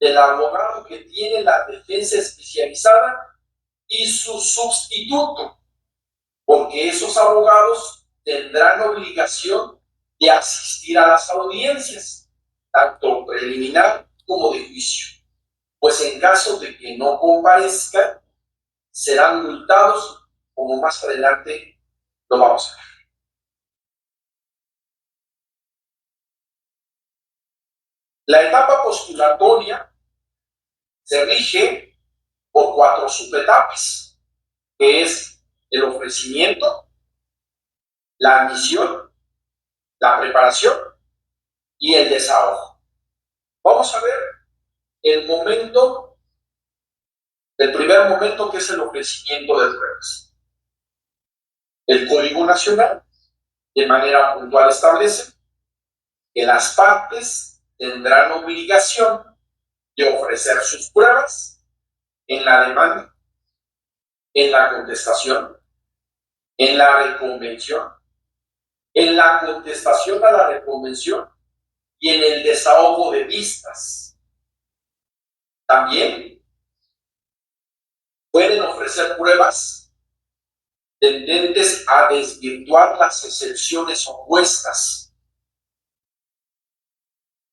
del abogado que tiene la defensa especializada y su sustituto, porque esos abogados tendrán obligación de asistir a las audiencias, tanto preliminar como de juicio, pues en caso de que no comparezcan, serán multados, como más adelante lo vamos a ver. La etapa postulatoria se rige por 4 subetapas, que es el ofrecimiento, la admisión, la preparación y el desahogo. Vamos a ver el primer momento, que es el ofrecimiento de pruebas. El Código Nacional de manera puntual establece que las partes tendrán obligación de ofrecer sus pruebas en la demanda, en la contestación, en la reconvención, en la contestación a la reconvención y en el desahogo de vistas. También pueden ofrecer pruebas tendentes a desvirtuar las excepciones opuestas.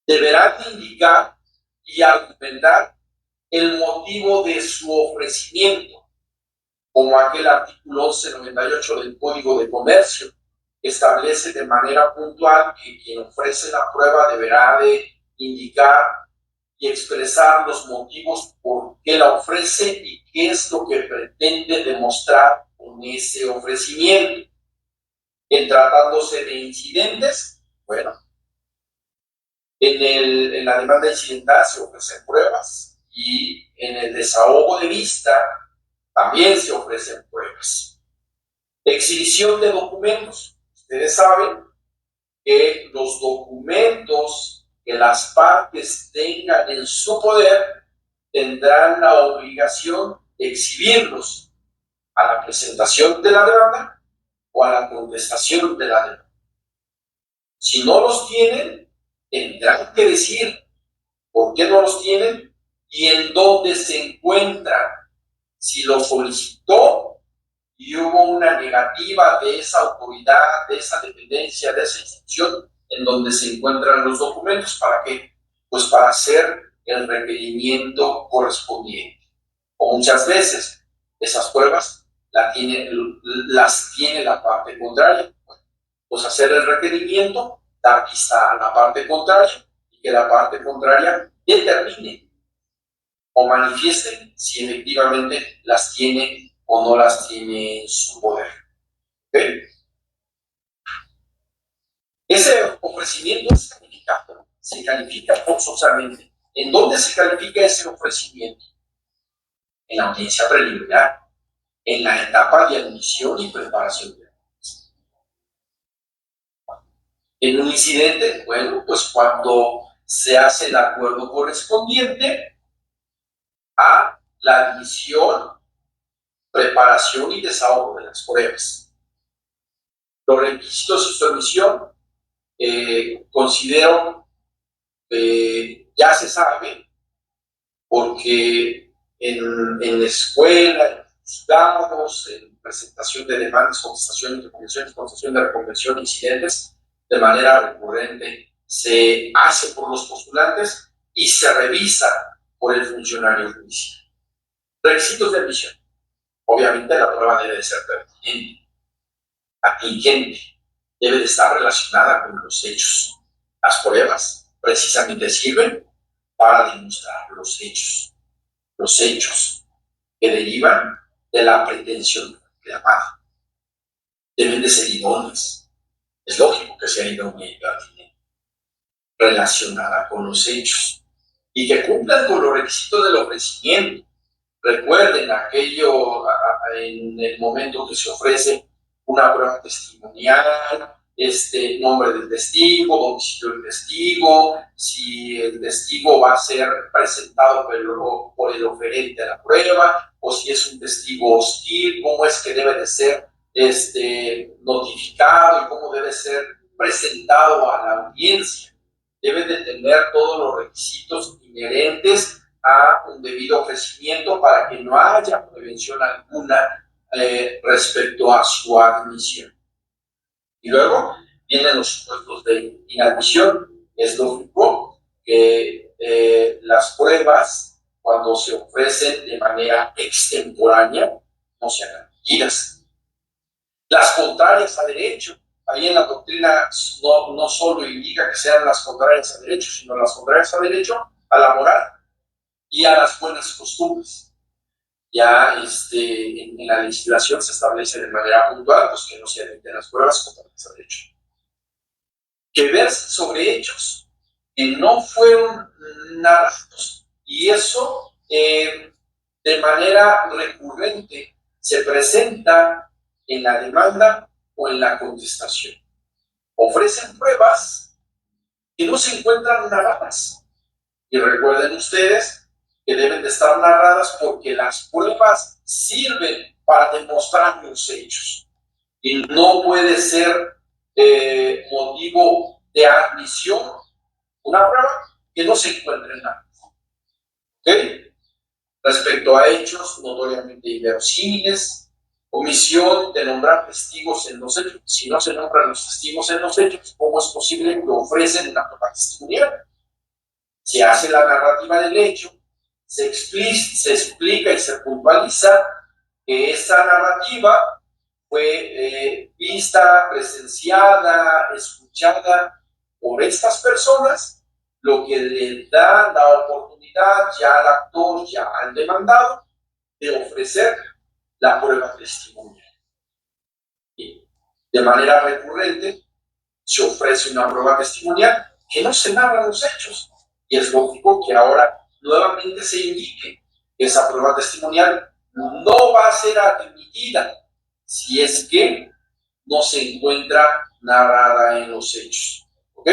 Deberán indicar y argumentar el motivo de su ofrecimiento, como aquel artículo 1198 del Código de Comercio, que establece de manera puntual que quien ofrece la prueba deberá de indicar y expresar los motivos por qué la ofrece y qué es lo que pretende demostrar con ese ofrecimiento. En tratándose de incidentes, bueno, en la demanda incidental se ofrecen pruebas y en el desahogo de vista también se ofrecen pruebas. Exhibición de documentos. Ustedes saben que los documentos que las partes tengan en su poder tendrán la obligación de exhibirlos a la presentación de la demanda o a la contestación de la demanda. Si no los tienen, tendrán que decir por qué no los tienen y en dónde se encuentran. Si lo solicitó y hubo una negativa de esa autoridad, de esa dependencia, de esa institución, en donde se encuentran los documentos, ¿para qué? Pues para hacer el requerimiento correspondiente. O muchas veces esas pruebas las tiene la parte contraria. Pues hacer el requerimiento, dar vista a la parte contraria y que la parte contraria determine o manifieste si efectivamente las tiene o no las tiene en su poder. ¿Okay? Ese ofrecimiento es calificado, se califica forzosamente. ¿En dónde se califica ese ofrecimiento? En la audiencia preliminar, en la etapa de admisión y preparación de pruebas. En un incidente, bueno, pues cuando se hace el acuerdo correspondiente a la admisión, preparación y desahogo de las pruebas. Los requisitos de su admisión, considero ya se sabe, porque en la escuela, en juzgados, en presentación de demandas, contestación de reconvenciones, contestación de reconvención, incidentes, de manera recurrente se hace por los postulantes y se revisa por el funcionario judicial. Requisitos de admisión. Obviamente la prueba debe de ser pertinente, atingente, debe de estar relacionada con los hechos. Las pruebas precisamente sirven para demostrar los hechos que derivan de la pretensión reclamada. Deben de ser idóneas. Es lógico que sea idónea y pertinente, relacionada con los hechos y que cumplan con los requisitos del ofrecimiento. Recuerden aquello en el momento que se ofrece una prueba testimonial, nombre del testigo, domicilio del testigo, si el testigo va a ser presentado por el oferente a la prueba, o si es un testigo hostil, cómo es que debe de ser notificado y cómo debe ser presentado a la audiencia. Debe de tener todos los requisitos inherentes un debido ofrecimiento para que no haya prevención alguna respecto a su admisión. Y luego vienen los supuestos de inadmisión. Es lógico que las pruebas, cuando se ofrecen de manera extemporánea, no sean admitidas. Las contrarias a derecho. Ahí en la doctrina no solo indica que sean las contrarias a derecho, sino las contrarias a derecho, a la moral y a las buenas costumbres. Ya en la legislación se establece de manera puntual pues, que no se admiten las pruebas contrarias a derecho. Que verse sobre hechos que no fueron narrados, y eso de manera recurrente se presenta en la demanda o en la contestación. Ofrecen pruebas que no se encuentran narradas. Y recuerden ustedes que deben de estar narradas porque las pruebas sirven para demostrar los hechos. Y no puede ser motivo de admisión una prueba que no se encuentre en nada. ¿Ok? Respecto a hechos notoriamente inverosímiles, omisión de nombrar testigos en los hechos. Si no se nombran los testigos en los hechos, ¿cómo es posible que ofrecen una prueba testimonial? Se hace la narrativa del hecho, se explica y se puntualiza que esa narrativa fue vista, presenciada, escuchada por estas personas, lo que le da la oportunidad ya al actor, ya al demandado, de ofrecer la prueba testimonial. Y de manera recurrente se ofrece una prueba testimonial que no se narran los hechos. Y es lógico que ahora nuevamente se indique que esa prueba testimonial no va a ser admitida si es que no se encuentra narrada en los hechos. ¿Ok?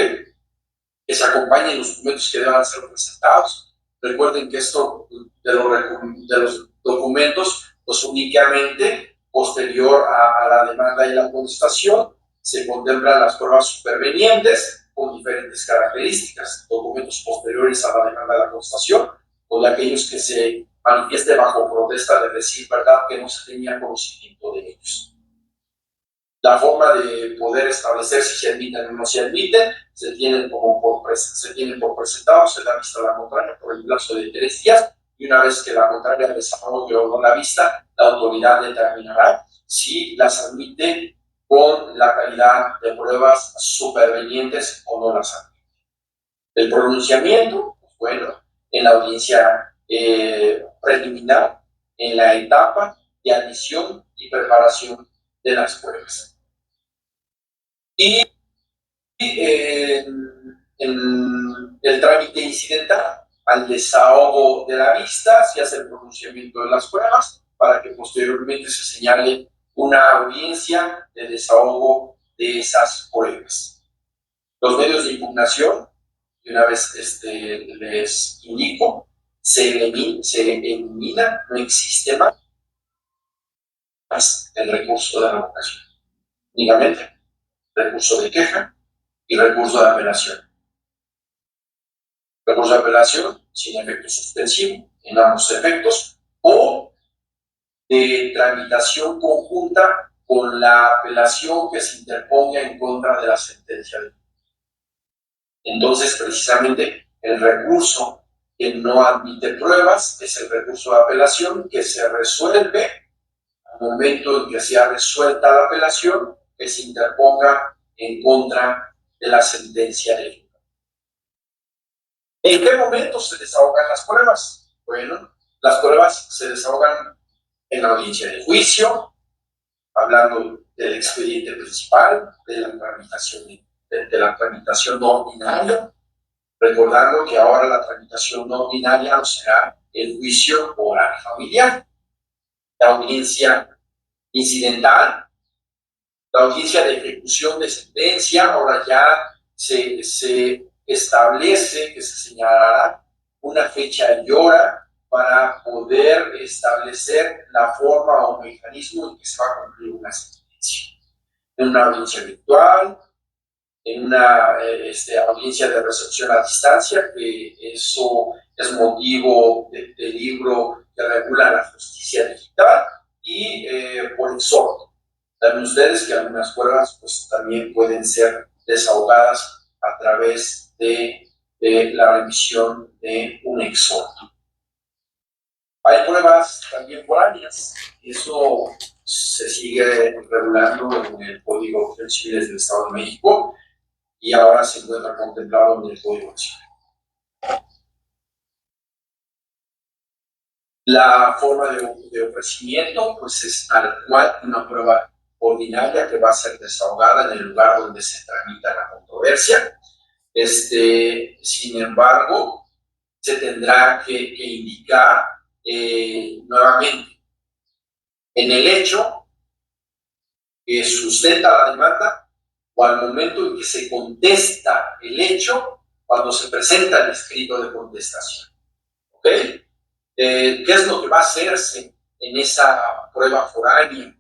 Que se acompañen los documentos que deban ser presentados. Recuerden que esto de los documentos, pues únicamente posterior a la demanda y la contestación, se contemplan las pruebas supervenientes con diferentes características, documentos posteriores a la demanda y la contestación, o de aquellos que se manifieste bajo protesta de decir verdad que no se tenía conocimiento de ellos. La forma de poder establecer si se admiten o no se admiten se tienen por presentados, se da vista la contraria por el plazo de 3 días, y una vez que la contraria desahogue o no la vista, la autoridad determinará si las admite con la calidad de pruebas supervenientes o no las admite. El pronunciamiento, pues bueno, en la audiencia preliminar, en la etapa de admisión y preparación de las pruebas. Y en el trámite incidental, al desahogo de la vista, se hace el pronunciamiento de las pruebas para que posteriormente se señale una audiencia de desahogo de esas pruebas. Los medios de impugnación, y una vez les indico, se elimina, no existe más el recurso de revocación. Únicamente recurso de queja y recurso de apelación. Recurso de apelación sin efecto suspensivo en ambos efectos, o de tramitación conjunta con la apelación que se interponga en contra de la sentencia. Entonces, precisamente, el recurso que no admite pruebas es el recurso de apelación, que se resuelve al momento en que sea resuelta la apelación, que se interponga en contra de la sentencia del juzgado. ¿En qué momento se desahogan las pruebas? Bueno, las pruebas se desahogan en la audiencia de juicio, hablando del expediente principal, de la tramitación no ordinaria, recordando que ahora la tramitación no ordinaria no será el juicio oral familiar, la audiencia incidental, la audiencia de ejecución de sentencia. Ahora ya se establece que se señalará una fecha y hora para poder establecer la forma o mecanismo en que se va a cumplir una sentencia. En una audiencia virtual, en una audiencia de recepción a distancia, que eso es motivo de libro que regula la justicia digital y por exhorto. Saben ustedes que algunas pruebas pues, también pueden ser desahogadas a través de la remisión de un exhorto. Hay pruebas también foráneas. Eso se sigue regulando en el Código Civil del Estado de México y ahora se encuentra contemplado en el Código Civil. La forma de ofrecimiento pues es tal cual una prueba ordinaria que va a ser desahogada en el lugar donde se tramita la controversia. Sin embargo, se tendrá que indicar nuevamente en el hecho que sustenta la demanda o al momento en que se contesta el hecho cuando se presenta el escrito de contestación. ¿Ok? ¿Qué es lo que va a hacerse en esa prueba foránea?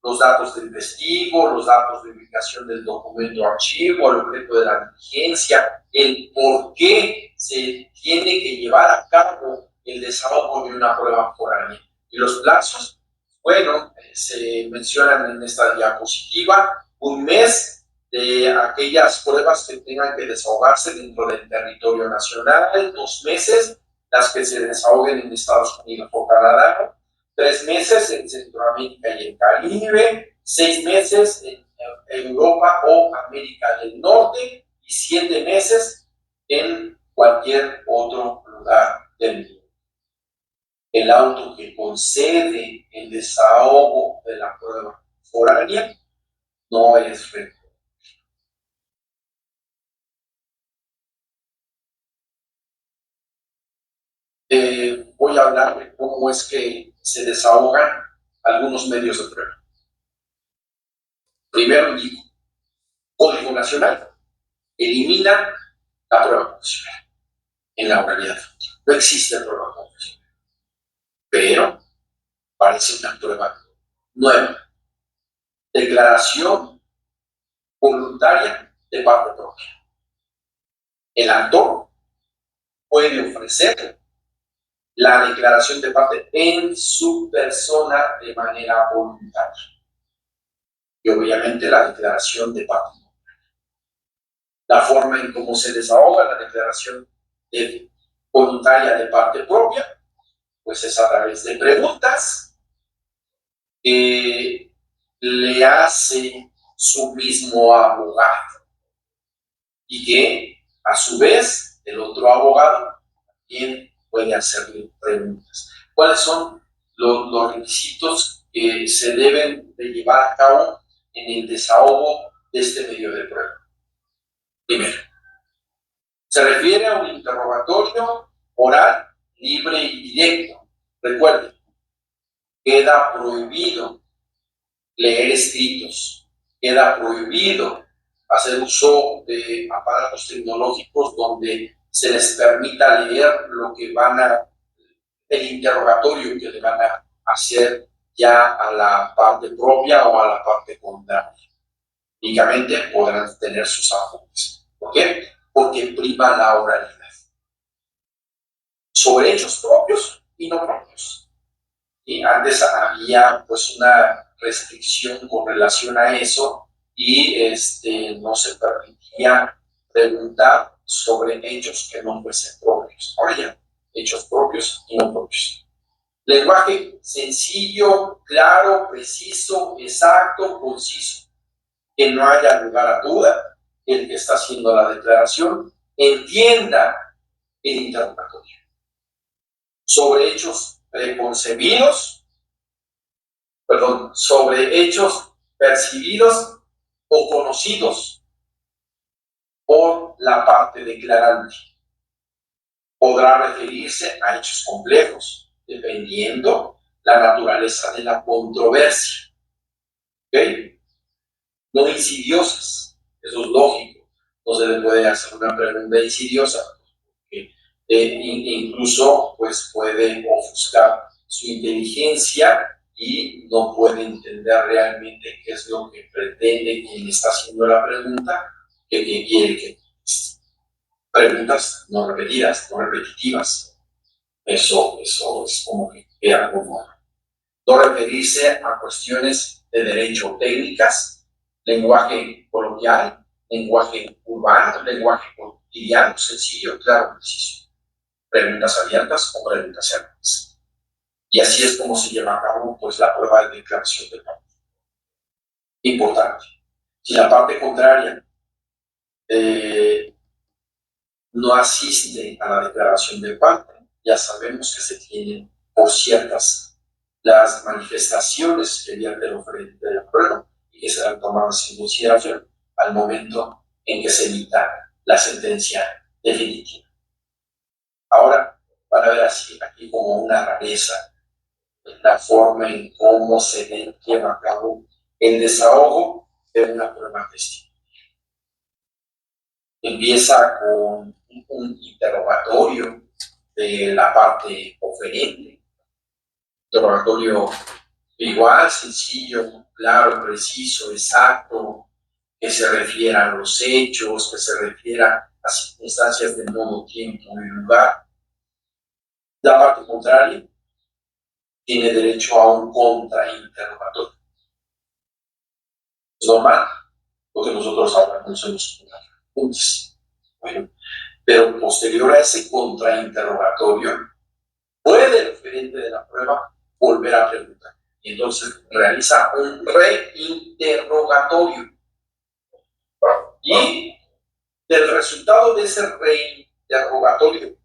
Los datos del testigo, los datos de ubicación del documento o archivo, el objeto de la diligencia, el por qué se tiene que llevar a cabo el desahogo de una prueba foránea. Y los plazos, bueno, se mencionan en esta diapositiva, 1 mes de aquellas pruebas que tengan que desahogarse dentro del territorio nacional, 2 meses las que se desahoguen en Estados Unidos o Canadá, 3 meses en Centroamérica y el Caribe, 6 meses en Europa o América del Norte y 7 meses en cualquier otro lugar del mundo. El auto que concede el desahogo de la prueba foránea no es real. Voy a hablar de cómo es que se desahogan algunos medios de prueba. Primero digo, Código Nacional elimina la prueba confesional en la oralidad. No existe prueba confesional, pero parece una prueba nueva. Declaración voluntaria de parte propia. El actor puede ofrecer la declaración de parte en su persona de manera voluntaria. Y obviamente la declaración de parte. La forma en cómo se desahoga la declaración voluntaria de parte propia, pues es a través de preguntas que le hace su mismo abogado y que a su vez el otro abogado también puede hacerle preguntas. ¿Cuáles son los requisitos que se deben de llevar a cabo en el desahogo de este medio de prueba? Primero, se refiere a un interrogatorio oral, libre y directo. Recuerden, queda prohibido leer escritos, queda prohibido hacer uso de aparatos tecnológicos donde se les permita leer lo que el interrogatorio que le van a hacer ya a la parte propia o a la parte contraria. Únicamente podrán tener sus apuntes. ¿Por qué? Porque prima la oralidad sobre hechos propios y no propios. Y antes había pues una restricción con relación a eso y no se permitía preguntar sobre hechos que no fuesen propios. Ahora ya, hechos propios y no propios. Lenguaje sencillo, claro, preciso, exacto, conciso. Que no haya lugar a duda, el que está haciendo la declaración entienda el interrogatorio. Sobre hechos preconcebidos, sobre hechos percibidos o conocidos por la parte declarante. Podrá referirse a hechos complejos, dependiendo la naturaleza de la controversia. ¿Ok? No insidiosas, eso es lógico. No se le puede hacer una pregunta insidiosa, porque incluso pues, puede ofuscar su inteligencia y no puede entender realmente qué es lo que pretende quien está haciendo la pregunta, que quiere que preguntas no repetidas, no repetitivas. Eso es como que queda como no referirse a cuestiones de derecho técnicas, lenguaje coloquial, lenguaje urbano, lenguaje cotidiano, sencillo, claro, preciso. Preguntas abiertas o preguntas cerradas. Y así es como se lleva a cabo pues, la prueba de declaración de parte. Importante. Si la parte contraria no asiste a la declaración de parte, ya sabemos que se tienen por ciertas las manifestaciones que vierte el oferente de la prueba y que serán tomadas en consideración al momento en que se emita la sentencia definitiva. Ahora van a ver así aquí como una rareza en la forma en cómo se lleva a cabo el desahogo de una prueba testimonial. Empieza con un interrogatorio de la parte oferente, interrogatorio igual, sencillo, claro, preciso, exacto, que se refiera a los hechos, que se refiera a circunstancias de modo, tiempo y lugar. La parte contraria tiene derecho a un contrainterrogatorio. Es normal, porque nosotros ahora conocemos juntos. Bueno, pero posterior a ese contrainterrogatorio, puede el referente de la prueba volver a preguntar. Y entonces realiza un reinterrogatorio. Y del resultado de ese reinterrogatorio,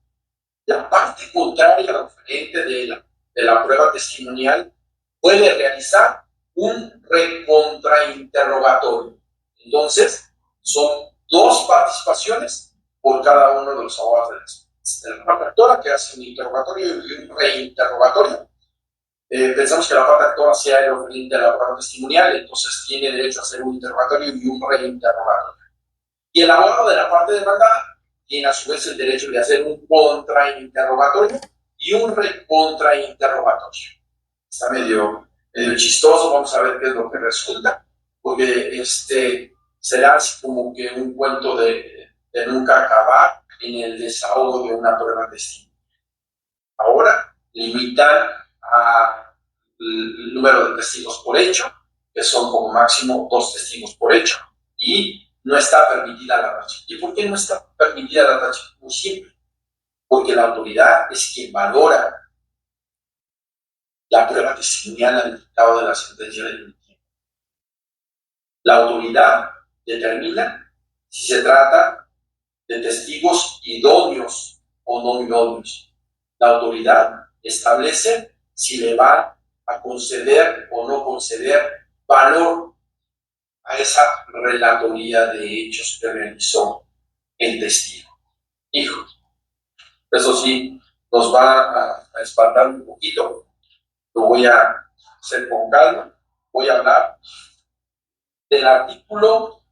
la parte contraria al referente de la prueba testimonial puede realizar un recontrainterrogatorio. Entonces, son dos participaciones por cada uno de los abogados de la parte actora, que hace un interrogatorio y un reinterrogatorio. Pensamos que la parte actora sea el referente de la prueba testimonial, entonces tiene derecho a hacer un interrogatorio y un reinterrogatorio. Y el abogado de la parte demandada tiene a su vez el derecho de hacer un contrainterrogatorio y un recontrainterrogatorio. Está medio chistoso, vamos a ver qué es lo que resulta, porque será así como que un cuento de nunca acabar en el desahogo de una prueba testimonial. Ahora limitan al número de testigos por hecho, que son como máximo 2 testigos por hecho, y no está permitida la tacha. ¿Y por qué no está permitida la tacha? Muy simple, porque la autoridad es quien valora la prueba testimonial al dictado de la sentencia definitiva. La autoridad determina si se trata de testigos idóneos o no idóneos. La autoridad establece si le va a conceder o no conceder valor a esa relatoría de hechos que realizó el testigo. Hijos, eso sí, nos va a espantar un poquito. Lo voy a hacer con calma. Voy a hablar del artículo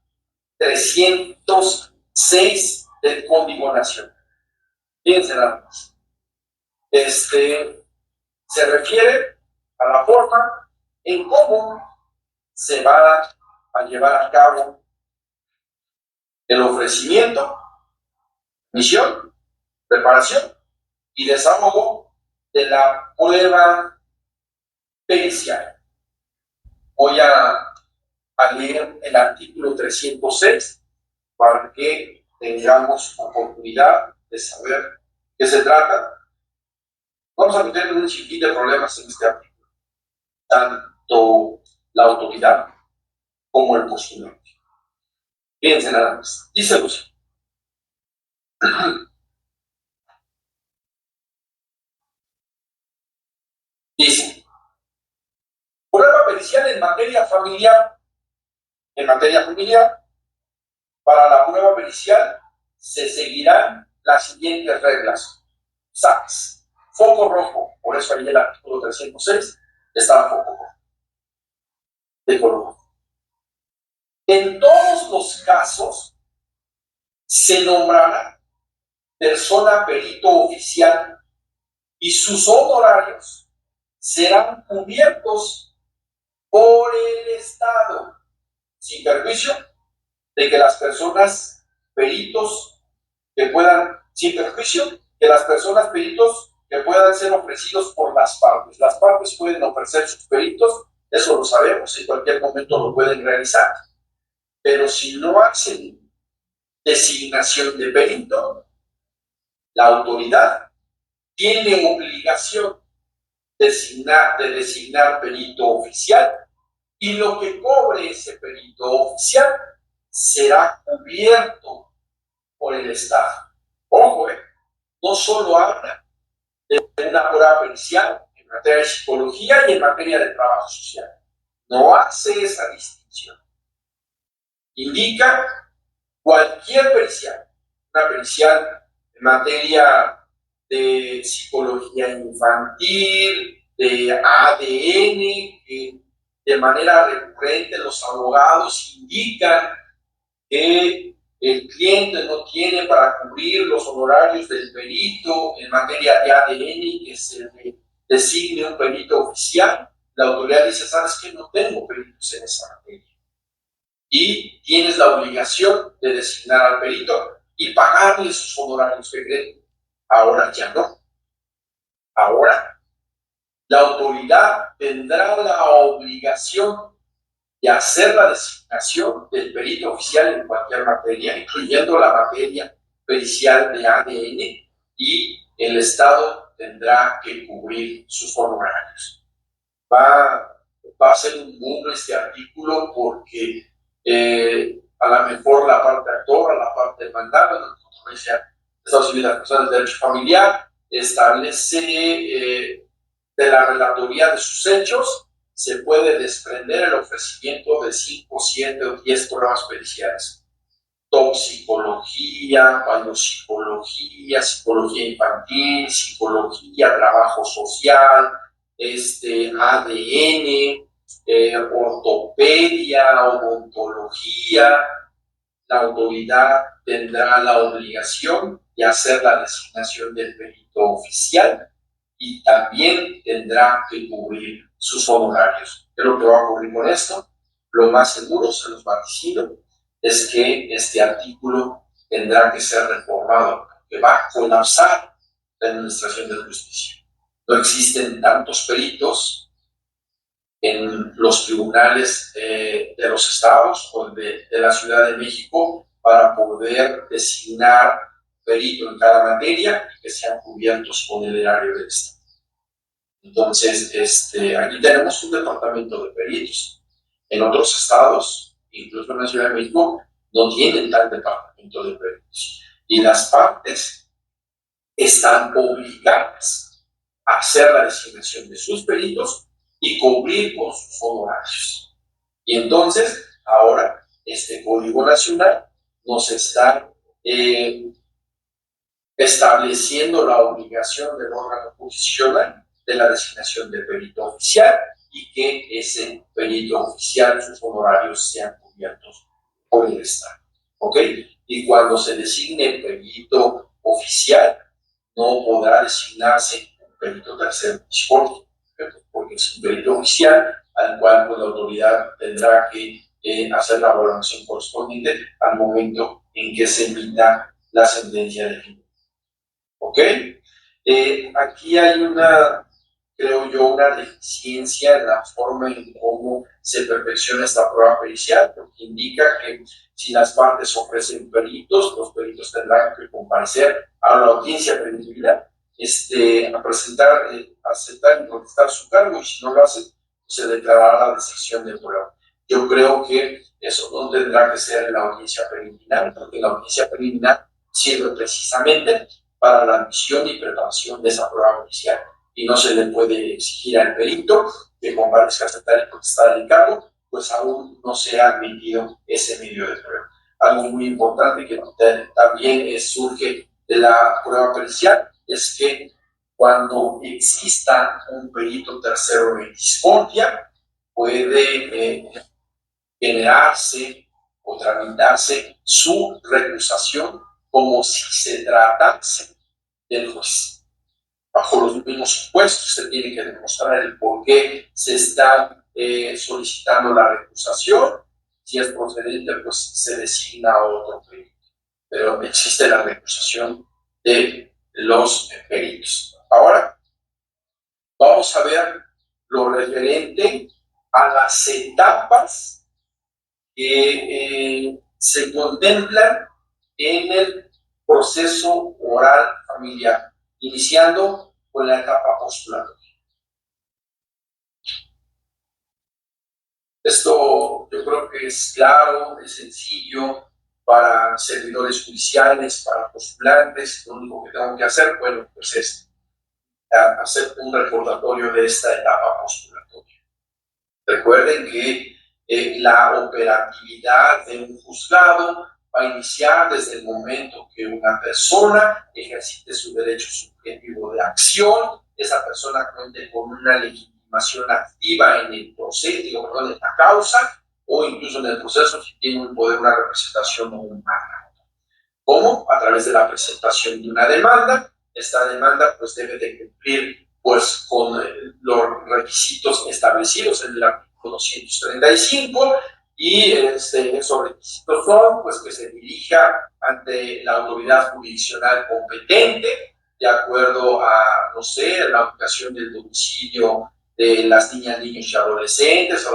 306 del Código Nacional. Fíjense nada más. Se refiere a la forma en cómo se va a llevar a cabo el ofrecimiento, misión, preparación y desahogo de la prueba pericial. Voy a leer el artículo 306 para que tengamos oportunidad de saber qué se trata. Vamos a meter un sinfín de problemas en este artículo, tanto la autoridad como el postulante. Fíjense nada más. Dice Lucio. Dice, prueba pericial en materia familiar. En materia familiar, para la prueba pericial se seguirán las siguientes reglas. SACS, foco rojo, por eso ahí el artículo 306 está en foco rojo, de color rojo. En todos los casos se nombrará persona perito oficial y sus honorarios serán cubiertos por el Estado, sin perjuicio de que las personas peritos que puedan, sin perjuicio, que las personas peritos que puedan ser ofrecidos por las partes. Las partes pueden ofrecer sus peritos, eso lo sabemos, en cualquier momento lo pueden realizar, pero si no hacen designación de perito, la autoridad tiene obligación de designar perito oficial, y lo que cobre ese perito oficial será cubierto por el Estado. Ojo, no solo habla de una prueba pericial en materia de psicología y en materia de trabajo social. No hace esa distinción. Indica cualquier pericial, una pericial en materia de psicología infantil, de ADN, que de manera recurrente los abogados indican que el cliente no tiene para cubrir los honorarios del perito en materia de ADN, que se le designe un perito oficial. La autoridad dice, ¿sabes qué? No tengo peritos en esa materia. Y tienes la obligación de designar al perito y pagarle sus honorarios de crédito. Ahora ya no. Ahora la autoridad tendrá la obligación de hacer la designación del perito oficial en cualquier materia, incluyendo la materia pericial de ADN, y el Estado tendrá que cubrir sus honorarios. Va a ser un mundo este artículo porque a lo mejor la parte actora, la parte demandada, la controversia de Estados Unidos, las personas de derecho familiar, establece de la relatoría de sus hechos, se puede desprender el ofrecimiento de 5, 7 o 10 pruebas periciales. Toxicología, biopsicología, psicología infantil, psicología, trabajo social, ADN, ortopedia, odontología. La autoridad tendrá la obligación de hacer la designación del perito oficial y también tendrá que cubrir sus honorarios. ¿Qué es lo que va a ocurrir con esto? Lo más seguro, se los vaticino, es que este artículo tendrá que ser reformado, que va a colapsar la administración de justicia. No existen tantos peritos en los tribunales de los estados o de la Ciudad de México para poder designar perito en cada materia y que sean cubiertos con el erario del Estado. Entonces, aquí tenemos un departamento de peritos. En otros estados, incluso en la Ciudad de México, no tienen tal departamento de peritos. Y las partes están obligadas a hacer la designación de sus peritos y cumplir con sus honorarios. Y entonces, ahora, este Código Nacional nos está estableciendo la obligación del órgano jurisdiccional de la designación del perito oficial y que ese perito oficial, sus honorarios sean cubiertos por el Estado. ¿Ok? Y cuando se designe perito oficial, no podrá designarse un perito tercero discordio, porque es un perito oficial al cual pues, la autoridad tendrá que hacer la valoración correspondiente al momento en que se emita la sentencia definitiva. ¿Ok? Aquí hay creo yo, una deficiencia en la forma en cómo se perfecciona esta prueba pericial, porque indica que si las partes ofrecen peritos, los peritos tendrán que comparecer a la audiencia preliminar, a presentar, aceptar y contestar su cargo, y si no lo hacen, se declarará la deserción de prueba. Yo creo que eso no tendrá que ser en la audiencia preliminar, porque la audiencia preliminar sirve precisamente para la admisión y preparación de esa prueba pericial, y no se le puede exigir al perito que comparezca a aceptar y contestar el cargo, pues aún no se ha admitido ese medio de prueba. Algo muy importante que también surge de la prueba pericial es que cuando exista un perito tercero en discordia, puede generarse o tramitarse su recusación como si se tratase del juez. Bajo los mismos supuestos, se tiene que demostrar el por qué se está solicitando la recusación. Si es procedente, pues se designa a otro perito. Pero existe la recusación de los peritos. Ahora vamos a ver lo referente a las etapas que se contemplan en el proceso oral familiar, iniciando con la etapa postulatoria. Esto yo creo que es claro, es sencillo para servidores judiciales, para postulantes. Lo único que tengo que hacer, bueno, pues es hacer un recordatorio de esta etapa postulatoria. Recuerden que la operatividad de un juzgado va a iniciar desde el momento que una persona ejercite su derecho subjetivo de acción, esa persona cuente con una legitimación activa en el proceso, perdón, en la causa, o incluso en el proceso si tiene un poder, una representación o un mandato. ¿Cómo? A través de la presentación de una demanda. Esta demanda pues debe de cumplir pues con los requisitos establecidos en el artículo 235 y esos requisitos son pues que se dirija ante la autoridad jurisdiccional competente de acuerdo a, no sé, la ubicación del domicilio de las niñas, niños y adolescentes, a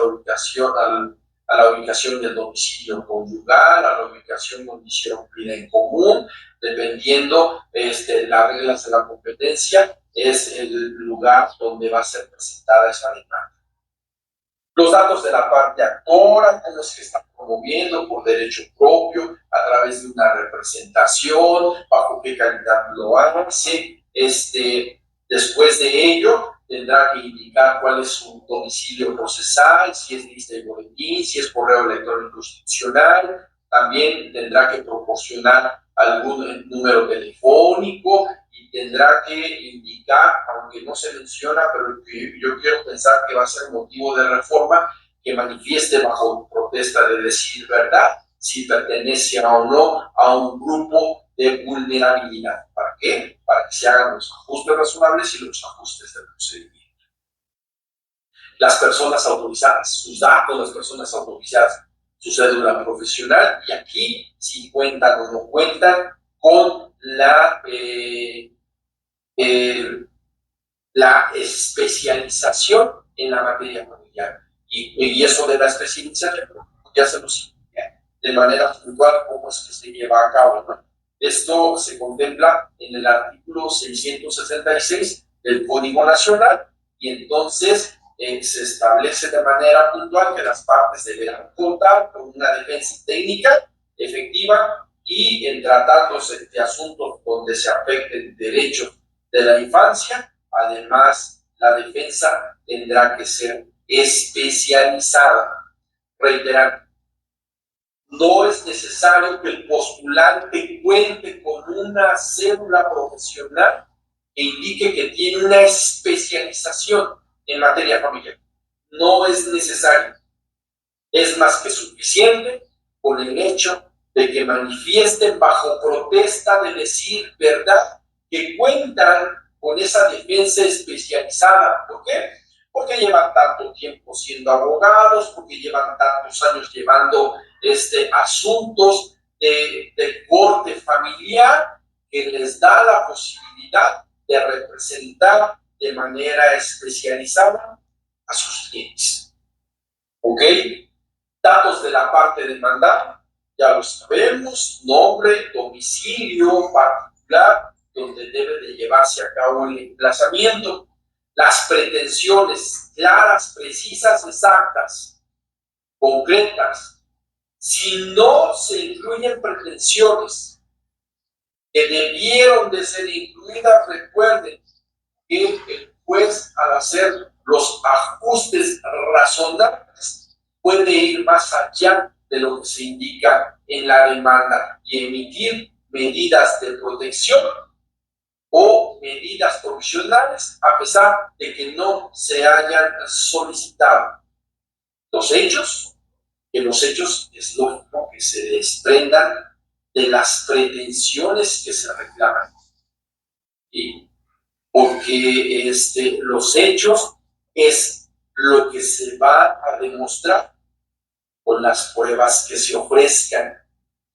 la ubicación del domicilio conyugal, a la ubicación donde hicieron vida en común, dependiendo las reglas de la competencia, es el lugar donde va a ser presentada esa demanda. Los datos de la parte actora, cómo es que está promoviendo por derecho propio, a través de una representación, bajo qué calidad lo hace. Después de ello, tendrá que indicar cuál es su domicilio procesal, si es lista y boletín, si es correo electrónico institucional. También tendrá que proporcionar algún número telefónico y tendrá que indicar, aunque no se menciona, pero yo quiero pensar que va a ser motivo de reforma, que manifieste bajo protesta de decir verdad si pertenece o no a un grupo de vulnerabilidad. ¿Para qué? Para que se hagan los ajustes razonables y los ajustes del procedimiento. Las personas autorizadas, sus datos, las personas autorizadas, su cédula profesional, y aquí si cuentan o no cuentan con la especialización en la materia familiar. Y eso de la especialización ya se nos indica de manera puntual cómo es que se lleva a cabo, ¿no? Esto se contempla en el artículo 666 del Código Nacional y entonces se establece de manera puntual que las partes deberán contar con una defensa técnica efectiva y en tratándose de asuntos donde se afecten derechos de la infancia, además la defensa tendrá que ser especializada. Reiterar, no es necesario que el postulante cuente con una cédula profesional que indique que tiene una especialización en materia familiar. No es necesario. Es más que suficiente con el hecho de que manifiesten bajo protesta de decir verdad que cuentan con esa defensa especializada. ¿Por qué? Porque llevan tanto tiempo siendo abogados, porque llevan tantos años llevando asuntos de corte familiar que les da la posibilidad de representar de manera especializada a sus clientes. ¿Ok? Datos de la parte demandada, ya lo sabemos, nombre, domicilio particular, donde debe de llevarse a cabo el emplazamiento, las pretensiones claras, precisas, exactas, concretas. Si no se incluyen pretensiones que debieron de ser incluidas, recuerden que el juez, al hacer los ajustes razonables, puede ir más allá de lo que se indica en la demanda y emitir medidas de protección o medidas provisionales a pesar de que no se hayan solicitado. Los hechos es lógico que se desprendan de las pretensiones que se reclaman. ¿Sí? Porque los hechos es lo que se va a demostrar con las pruebas que se ofrezcan,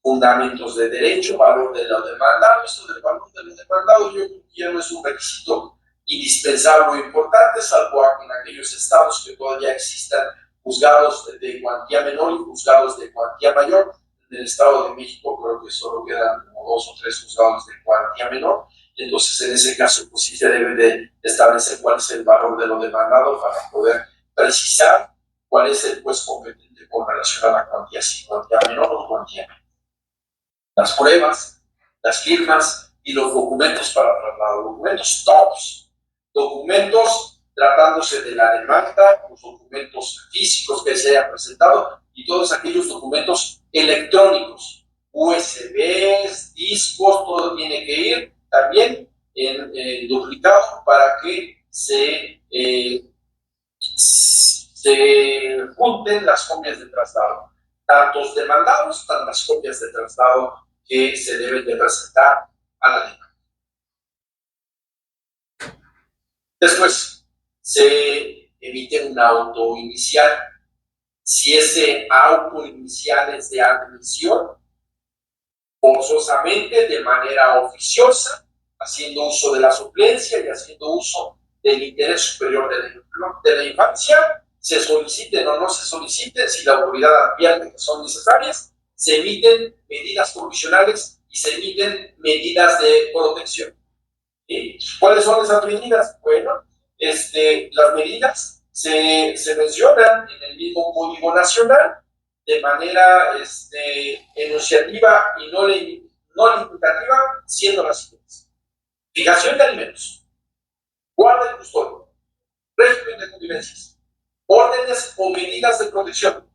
fundamentos de derecho, valor de lo demandado. Esto del valor de lo demandado yo creo que ya no es un requisito indispensable o importante, salvo en aquellos estados que todavía existan juzgados de cuantía menor y juzgados de cuantía mayor. En el Estado de México creo que solo quedan como 2 o 3 juzgados de cuantía menor. Entonces, en ese caso, pues sí se debe de establecer cuál es el valor de lo demandado para poder precisar cuál es el juez competente con relación a la cuantía, si cuantía menor o cuantía menor. Las pruebas, las firmas y los documentos para traslado, documentos TOPS, documentos tratándose de la demanda, los documentos físicos que se hayan presentado y todos aquellos documentos electrónicos, USBs, discos, todo tiene que ir también en duplicado para que se junten las copias de traslado, tantos demandados, tantas copias de traslado que se deben de presentar a la demanda. Después, se emite un auto inicial. Si ese auto inicial es de admisión, forzosamente, de manera oficiosa, haciendo uso de la suplencia y haciendo uso del interés superior de la infancia, se soliciten o no se soliciten, si la autoridad advierte que son necesarias, se emiten medidas provisionales y se emiten medidas de protección. ¿Cuáles son esas medidas? Bueno, las medidas se mencionan en el mismo Código Nacional de manera enunciativa y no limitativa, siendo las siguientes: fijación de alimentos, guarda y custodia, régimen de convivencias, órdenes o medidas de protección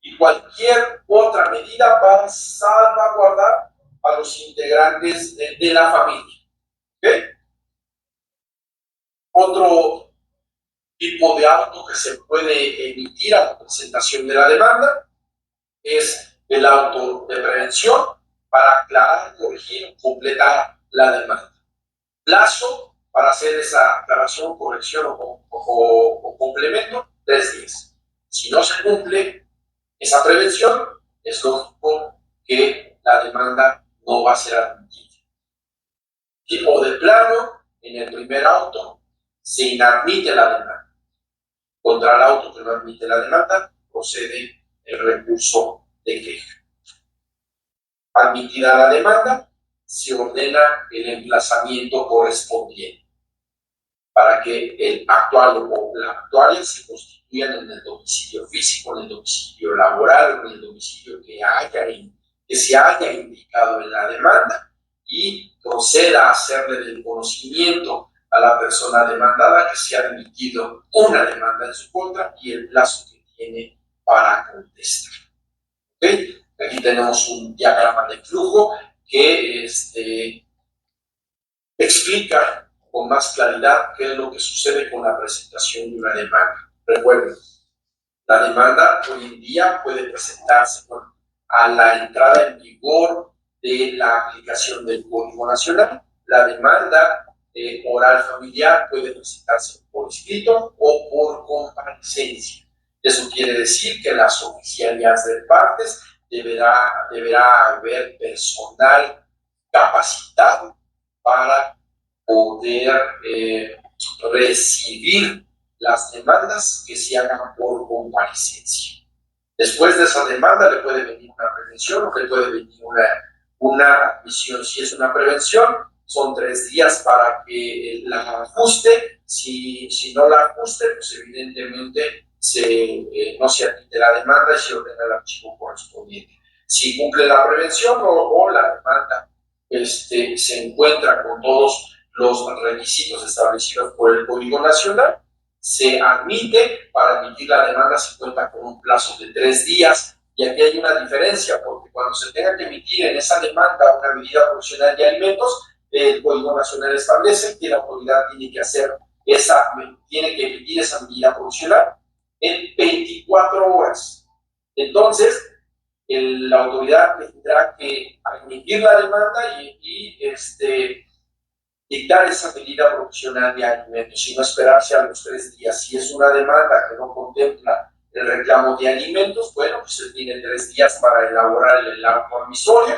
y cualquier otra medida para salvaguardar a los integrantes de la familia. ¿Okay? Otro tipo de auto que se puede emitir a la presentación de la demanda es el auto de prevención para aclarar, corregir, completar la demanda. Plazo para hacer esa aclaración, corrección o complemento, 3 días. Si no se cumple esa prevención, es lógico que la demanda no va a ser admitida. Tipo de plano, en el primer auto se inadmite la demanda. Contra el auto que no admite la demanda, procede el recurso de queja. Admitida la demanda, se ordena el emplazamiento correspondiente para que el actuario o la actuaria se constituyan en el domicilio físico, en el domicilio laboral, en el domicilio que se haya indicado en la demanda y proceda a hacerle del conocimiento a la persona demandada que se ha emitido una demanda en su contra y el plazo que tiene para contestar. ¿Okay? Aquí tenemos un diagrama de flujo que explica con más claridad qué es lo que sucede con la presentación de una demanda. Recuerden, la demanda hoy en día puede presentarse a la entrada en vigor de la aplicación del Código Nacional. La demanda oral familiar puede presentarse por escrito o por comparecencia. Eso quiere decir que las oficialías de partes deberá haber personal capacitado para poder recibir las demandas que se hagan por comparecencia. Después de esa demanda le puede venir una prevención o le puede venir una admisión. Si es una prevención, son 3 días para que la ajuste. Si no la ajuste, pues evidentemente no se admite la demanda y se ordena el archivo correspondiente. Si cumple la prevención o la demanda se encuentra con todos los requisitos establecidos por el Código Nacional, se admite. Para admitir la demanda se cuenta con un plazo de 3 días, y aquí hay una diferencia, porque cuando se tenga que emitir en esa demanda una medida provisional de alimentos, el Código Nacional establece que la autoridad tiene que emitir esa medida provisional en 24 horas. Entonces, la autoridad tendrá que admitir la demanda y dictar esa medida provisional de alimentos y no esperarse a los 3 días. Si es una demanda que no contempla el reclamo de alimentos, bueno, pues se tiene 3 días para elaborar el auto admisorio.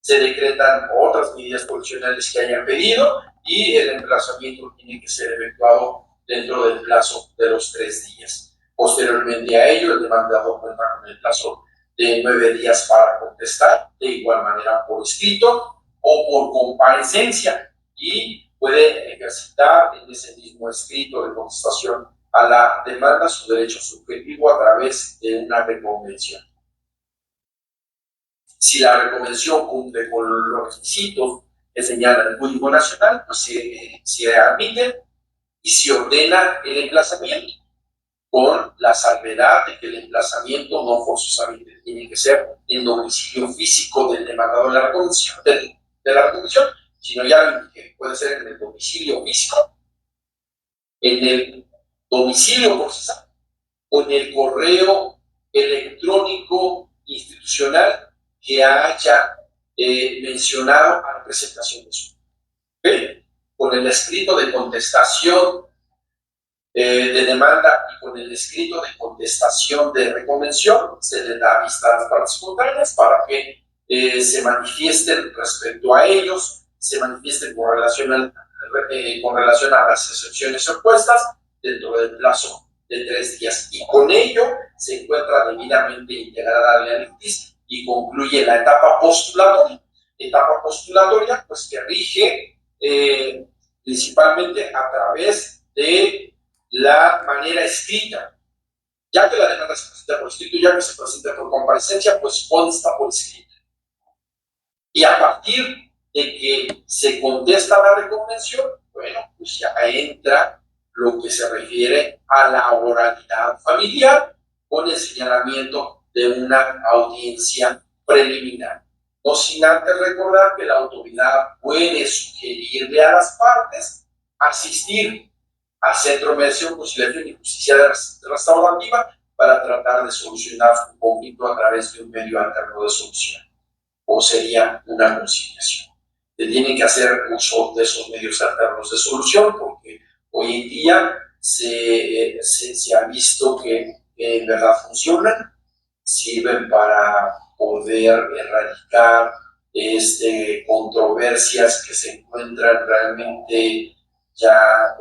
Se decretan otras medidas provisionales que hayan pedido y el emplazamiento tiene que ser efectuado dentro del plazo de los 3 días. Posteriormente a ello, el demandado cuenta con el plazo de 9 días para contestar, de igual manera por escrito o por comparecencia, y puede ejercitar en ese mismo escrito de contestación a la demanda su derecho subjetivo a través de una reconvención. Si la reconvención cumple con los requisitos que señala el Código Nacional, pues se admite y se ordena el emplazamiento, con la salvedad de que el emplazamiento no forzosamente tiene que ser en domicilio físico del demandado de la reconvención, sino ya lo indiqué, puede ser en el domicilio físico, en el domicilio procesal o en el correo electrónico institucional que haya mencionado a la presentación de su. ¿Okay? Con el escrito de contestación de demanda y con el escrito de contestación de reconvención se le da vista a las partes contrarias para que se manifiesten respecto a ellos, se manifiesten con relación a las excepciones opuestas dentro del plazo de 3 días. Y con ello se encuentra debidamente integrada la litis y concluye la etapa postulatoria. Etapa postulatoria, pues que rige principalmente a través de la manera escrita. Ya que la demanda se presenta por escrito, ya que se presenta por comparecencia, pues consta por escrito. Y a partir de que se contesta la reconvención, bueno, pues ya entra lo que se refiere a la oralidad familiar con el señalamiento de una audiencia preliminar. No sin antes recordar que la autoridad puede sugerirle a las partes asistir al Centro de Mediación, Conciliación y Justicia Restaurativa para tratar de solucionar un conflicto a través de un medio alterno de solución, o sería una conciliación. Se tiene que hacer uso de esos medios alternos de solución porque hoy en día se ha visto que en verdad funcionan, sirven para poder erradicar controversias que se encuentran realmente ya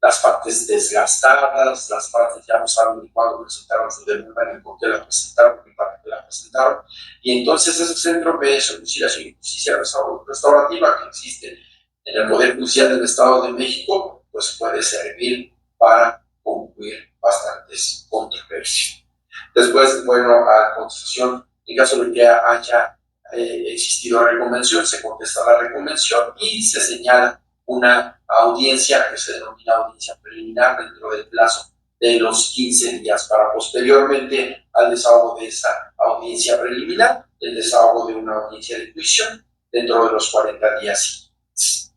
las partes desgastadas, las partes ya no saben ni cuándo presentaron su demanda, ni por qué la presentaron, ni para qué la presentaron. Y entonces ese centro de conciliación y justicia restaurativa que existe en el Poder Judicial del Estado de México, pues puede servir para concluir bastantes controversias. Después, bueno, a contestación, en caso de que haya existido reconvención, se contesta la reconvención y se señala una audiencia que se denomina audiencia preliminar dentro del plazo de los 15 días para posteriormente al desahogo de esa audiencia preliminar, el desahogo de una audiencia de juicio dentro de los 40 días siguientes.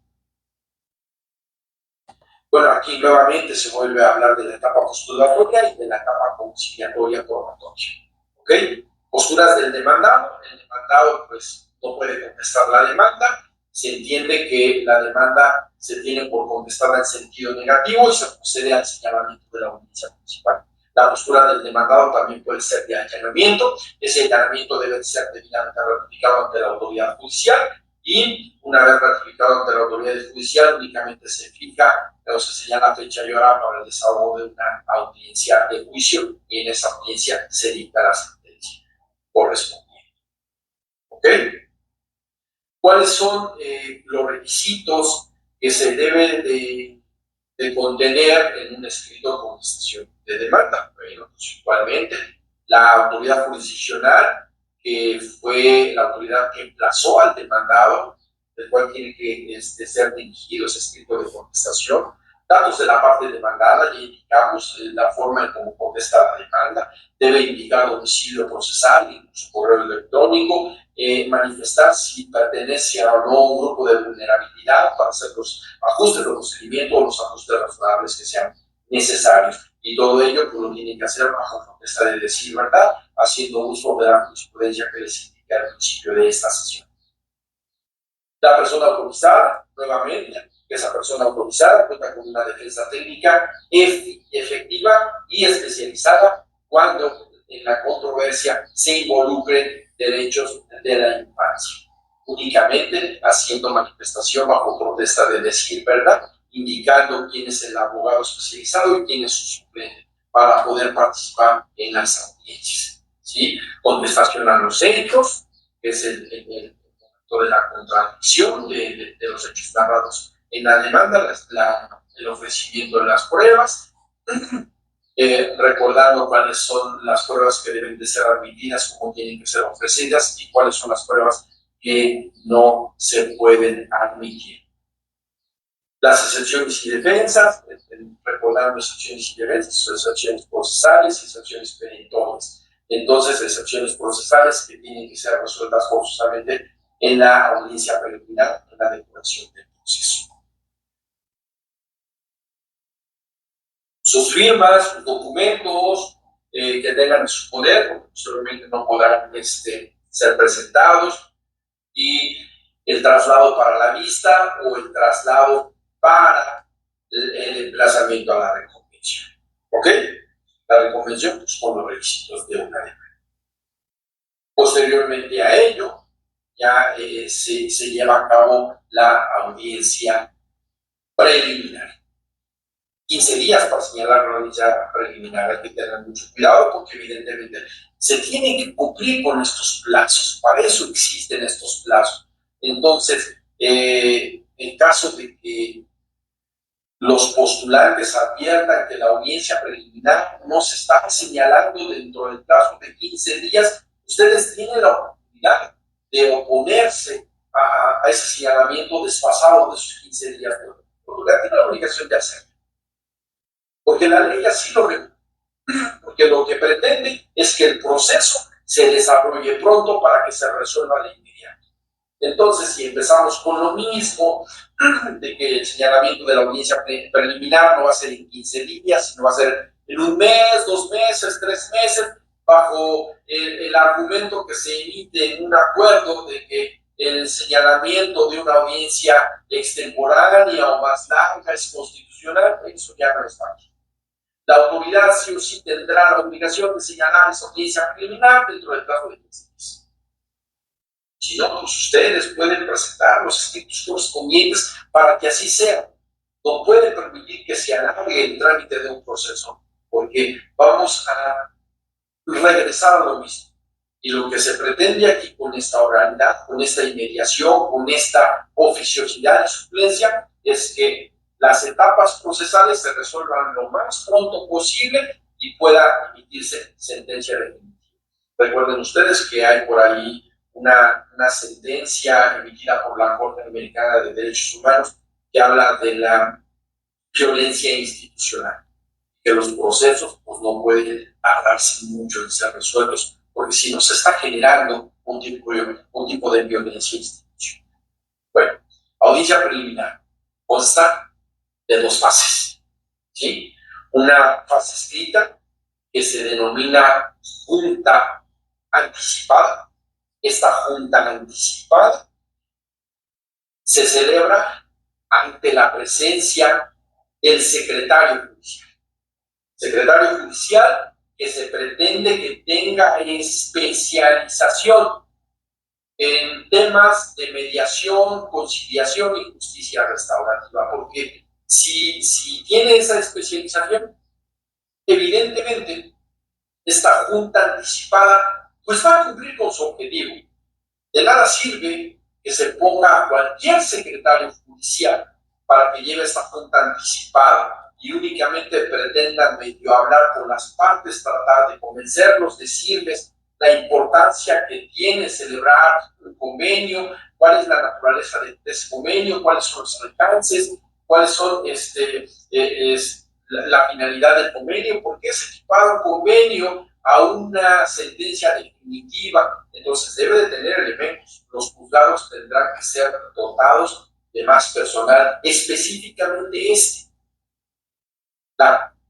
Bueno, aquí nuevamente se vuelve a hablar de la etapa postulatoria y de la etapa conciliatoria probatoria. ¿Ok? Posturas del demandado. El demandado pues no puede contestar la demanda. Se entiende que la demanda se tiene por contestada en sentido negativo y se procede al señalamiento de la audiencia principal. La postura del demandado también puede ser de allanamiento. Ese allanamiento debe ser debidamente ratificado ante la autoridad judicial y una vez ratificado ante la autoridad judicial únicamente se fija o se señala fecha y hora para el desahogo de una audiencia de juicio y en esa audiencia se dicta la sentencia correspondiente. ¿Ok? ¿Cuáles son los requisitos que se deben de contener en un escrito de contestación de demanda? Bueno, pues igualmente la autoridad jurisdiccional, que fue la autoridad que emplazó al demandado, del cual tiene que ser dirigido ese escrito de contestación, datos de la parte demandada, ya indicamos la forma en cómo contesta la demanda, debe indicar domicilio procesal, incluso correo electrónico, manifestar si pertenece o no a un grupo de vulnerabilidad para hacer los ajustes de procedimiento o los ajustes razonables que sean necesarios. Y todo ello pues, lo tienen que hacer bajo protesta de decir verdad, haciendo uso de la jurisprudencia que les indiqué al principio de esta sesión. La persona autorizada, nuevamente, esa persona autorizada cuenta con una defensa técnica efectiva y especializada cuando en la controversia se involucren derechos de la infancia. únicamente haciendo manifestación bajo protesta de decir verdad, indicando quién es el abogado especializado y quién es su suplente para poder participar en las audiencias, ¿sí? Contestación a los hechos, que es el momento de la contradicción de los hechos narrados en la demanda, el ofrecimiento de las pruebas, recordando cuáles son las pruebas que deben de ser admitidas, cómo tienen que ser ofrecidas y cuáles son las pruebas que no se pueden admitir. Las excepciones y defensas, recordando excepciones y defensas, excepciones procesales y excepciones perentorias. Entonces, excepciones procesales que tienen que ser resueltas forzosamente en la audiencia preliminar, en la depuración del proceso. Sus firmas, sus documentos que tengan en su poder, porque posteriormente no podrán ser presentados, y el traslado para la vista o el traslado para el emplazamiento a la reconvención. ¿Ok? La reconvención, pues, con los requisitos de una demanda. Posteriormente a ello, ya se lleva a cabo la audiencia preliminar. 15 días para señalar la audiencia preliminar. Hay que tener mucho cuidado porque evidentemente se tiene que cumplir con estos plazos. Para eso existen estos plazos. Entonces, en caso de que los postulantes adviertan que la audiencia preliminar no se está señalando dentro del plazo de 15 días, ustedes tienen la oportunidad de oponerse a ese señalamiento desfasado de sus 15 días. Porque tiene la obligación de hacerlo. Porque la ley así lo regula. Porque lo que pretende es que el proceso se desarrolle pronto para que se resuelva de inmediato. Entonces, si empezamos con lo mismo, de que el señalamiento de la audiencia preliminar no va a ser en 15 días, sino va a ser en un mes, 2 meses, 3 meses, bajo el argumento que se emite en un acuerdo de que el señalamiento de una audiencia extemporánea o más larga es constitucional, eso ya no es fácil. La autoridad sí o sí tendrá la obligación de señalar esa audiencia preliminar dentro del plazo de 15 días. Si no, pues ustedes pueden presentar los escritos correspondientes para que así sea. No pueden permitir que se alargue el trámite de un proceso, porque vamos a regresar a lo mismo. Y lo que se pretende aquí con esta oralidad, con esta inmediación, con esta oficiosidad de suplencia, es que las etapas procesales se resuelvan lo más pronto posible y pueda emitirse sentencia definitiva. Recuerden ustedes que hay por ahí una sentencia emitida por la Corte Americana de Derechos Humanos que habla de la violencia institucional, que los procesos pues, no pueden tardarse mucho en ser resueltos, porque si no se está generando un tipo de violencia institucional. Bueno, audiencia preliminar consta de 2 fases, ¿sí? Una fase escrita que se denomina junta anticipada. Esta junta anticipada se celebra ante la presencia del secretario judicial. Secretario judicial que se pretende que tenga especialización en temas de mediación, conciliación y justicia restaurativa, porque si tiene esa especialización, evidentemente esta junta anticipada pues va a cumplir con su objetivo. De nada sirve que se ponga a cualquier secretario judicial para que lleve esta junta anticipada y únicamente pretendan medio hablar con las partes, tratar de convencerlos, decirles la importancia que tiene celebrar un convenio, cuál es la naturaleza de ese convenio, cuáles son los alcances, cuáles son la finalidad del convenio, por qué se equipara un convenio a una sentencia definitiva. Entonces debe de tener elementos. Los juzgados tendrán que ser dotados de más personal, específicamente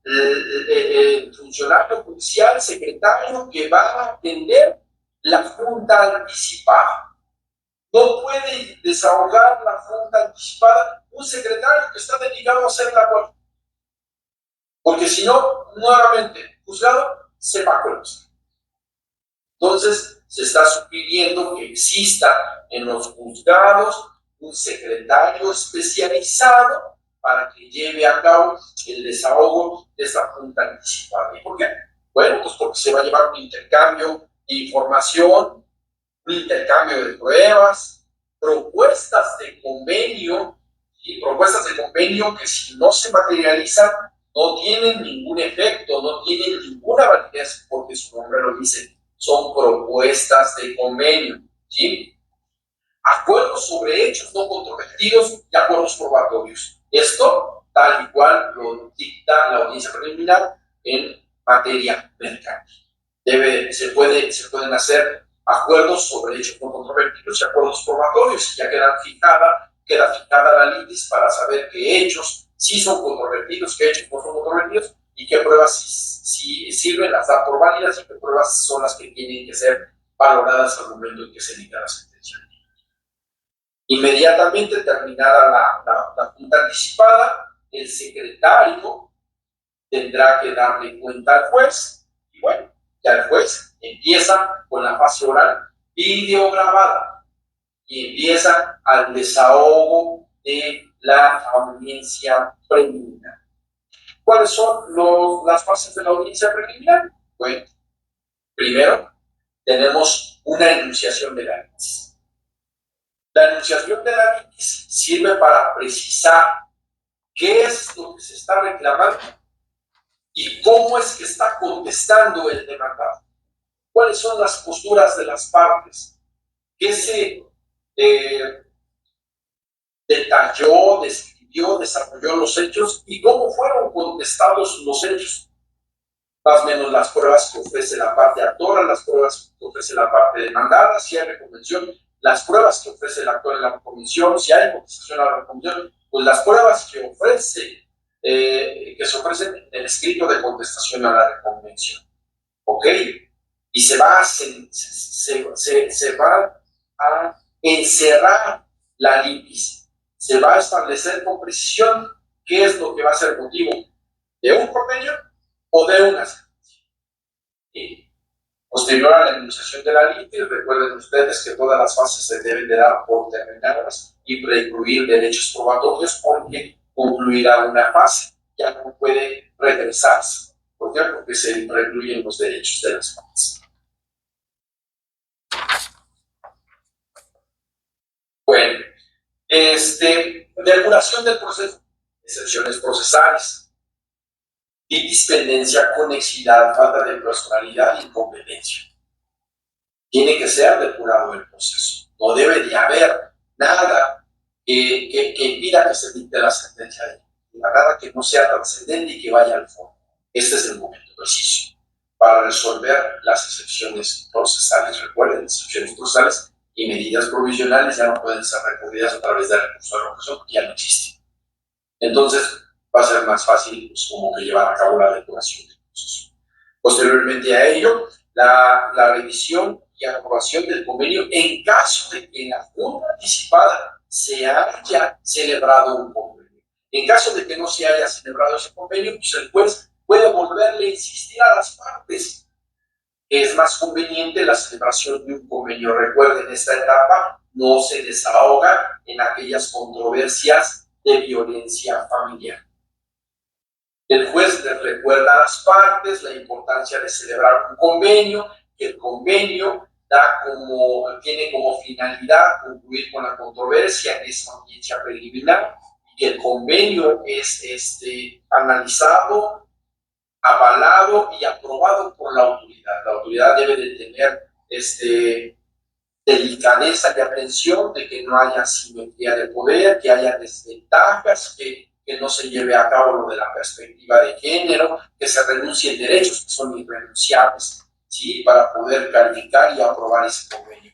el funcionario judicial, secretario que va a atender la junta anticipada. No puede desahogar la junta anticipada un secretario que está dedicado a hacer la labor, porque si no, nuevamente, juzgado se va a conocer. Entonces, se está sugiriendo que exista en los juzgados un secretario especializado para que lleve a cabo el desahogo de esta junta anticipada. ¿Y por qué? Bueno, pues porque se va a llevar un intercambio de información, un intercambio de pruebas, propuestas de convenio, y propuestas de convenio que si no se materializan no tienen ningún efecto, no tienen ninguna validez, porque su nombre lo dice, son propuestas de convenio, ¿sí? Acuerdos sobre hechos no controvertidos y acuerdos probatorios. Esto, tal y cual lo dicta la audiencia preliminar en materia mercantil. Se pueden hacer acuerdos sobre hechos no controvertidos y acuerdos probatorios. Ya queda fijada la litis para saber qué hechos sí son controvertidos, qué hechos no son controvertidos y qué pruebas sí sirven, las da por válidas y qué pruebas son las que tienen que ser valoradas al momento en que se dicta la sentencia. Inmediatamente terminada la junta anticipada, el secretario tendrá que darle cuenta al juez y bueno, ya el juez empieza con la fase oral videograbada y empieza al desahogo de la audiencia preliminar. ¿Cuáles son las fases de la audiencia preliminar? Bueno, primero tenemos una enunciación de la litis. La enunciación de la litis sirve para precisar qué es lo que se está reclamando y cómo es que está contestando el demandado. ¿Cuáles son las posturas de las partes? ¿Qué se detalló, describió, desarrolló los hechos y cómo fueron contestados los hechos? Más o menos las pruebas que ofrece la parte actora, las pruebas que ofrece la parte demandada, si hay reconvención, las pruebas que ofrece el actor en la reconvención, si hay contestación a la reconvención, pues las pruebas que se ofrecen en el escrito de contestación a la reconvención. ¿Ok? Y se va a encerrar la litis. Se va a establecer con precisión qué es lo que va a ser motivo de un convenio o de una sentencia. Y posterior a la enunciación de la litis, recuerden ustedes que todas las fases se deben de dar por terminadas y precluir derechos probatorios porque concluirá una fase, ya no puede regresarse. ¿Por qué? Porque se precluyen los derechos de las partes. Bueno, regulación del proceso, excepciones procesales, dispendencia, conexidad, falta de personalidad y incompetencia. Tiene que ser depurado el proceso. No debe de haber nada que impida que se dicte la sentencia definitiva, nada que no sea trascendente y que vaya al fondo. Este es el momento preciso para resolver las excepciones procesales. Recuerden, excepciones procesales y medidas provisionales ya no pueden ser recurridas a través de recurso de revocación porque ya no existen. Entonces, va a ser más fácil pues, como que llevar a cabo la depuración del proceso. Posteriormente a ello, la revisión y aprobación del convenio en caso de que en la junta anticipada se haya celebrado un convenio. En caso de que no se haya celebrado ese convenio, pues el juez puede volverle a insistir a las partes que es más conveniente la celebración de un convenio. Recuerden, esta etapa no se desahoga en aquellas controversias de violencia familiar. El juez les recuerda a las partes la importancia de celebrar un convenio, que el convenio tiene como finalidad concluir con la controversia en esa audiencia preliminar y que el convenio es analizado, avalado y aprobado por la autoridad. La autoridad debe de tener delicadeza y atención de que no haya asimetría de poder, que haya desventajas, que no se lleve a cabo lo de la perspectiva de género, que se renuncien derechos que son irrenunciables, ¿sí? Para poder calificar y aprobar ese convenio.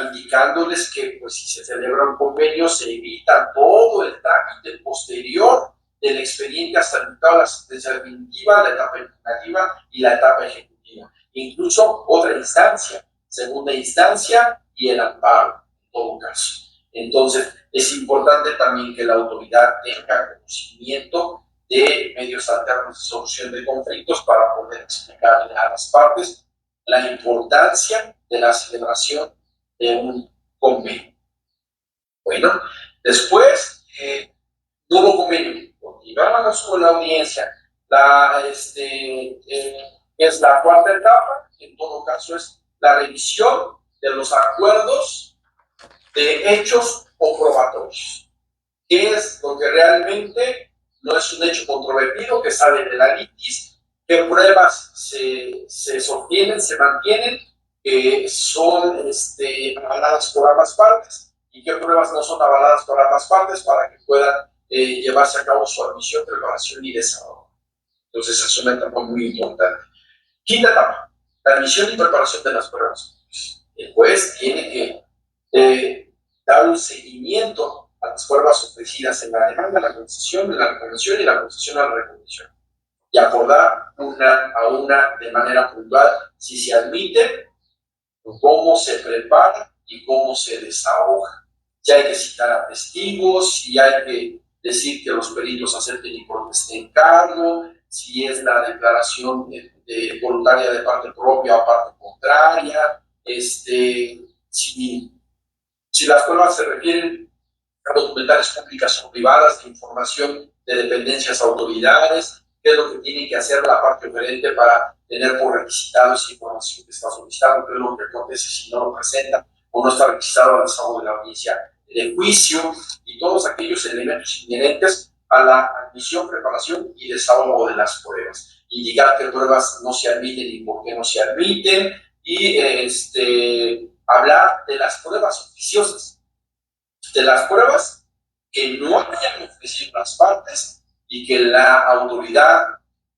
Indicándoles que pues, si se celebra un convenio se evita todo el trámite posterior del expediente hasta el dictado de la sentencia definitiva, la etapa impugnativa y la etapa ejecutiva. Incluso otra instancia, segunda instancia y el amparo, en todo caso. Entonces, es importante también que la autoridad tenga conocimiento de medios alternos de solución de conflictos para poder explicarle a las partes la importancia de la celebración de un convenio. Bueno, después no hubo convenio. Continuamos con la audiencia. Es la cuarta etapa, en todo caso es la revisión de los acuerdos de hechos comprobatorios. ¿Qué es lo que realmente no es un hecho controvertido que sale de la litis? ¿Qué pruebas se sostienen, se mantienen, que son avaladas por ambas partes? ¿Y qué pruebas no son avaladas por ambas partes para que puedan llevarse a cabo su admisión, preparación y desahogo? Entonces es una etapa muy importante. Quinta etapa, la admisión y preparación de las pruebas. El juez tiene que dar un seguimiento a las pruebas ofrecidas en la demanda, la concesión, en la reclamación y la concesión a la reclamación, y acordar una a una de manera puntual si se admite, cómo se prepara y cómo se desahoga. Si hay que citar a testigos, si hay que decir que los peritos acepten y protesten cargo, si es la declaración voluntaria de parte propia o parte contraria, si las pruebas se refieren a documentales públicas o privadas, de información de dependencias, autoridades, qué es lo que tiene que hacer la parte oferente para tener por requisitado esa información que está solicitando, qué es lo que acontece si no lo presenta o no está requisitado al desahogo de la audiencia de juicio, y todos aquellos elementos inherentes a la admisión, preparación y desahogo de las pruebas. Indicar qué pruebas no se admiten y por qué no se admiten, y hablar de las pruebas oficiosas, de las pruebas que no hayan ofrecido las partes y que la autoridad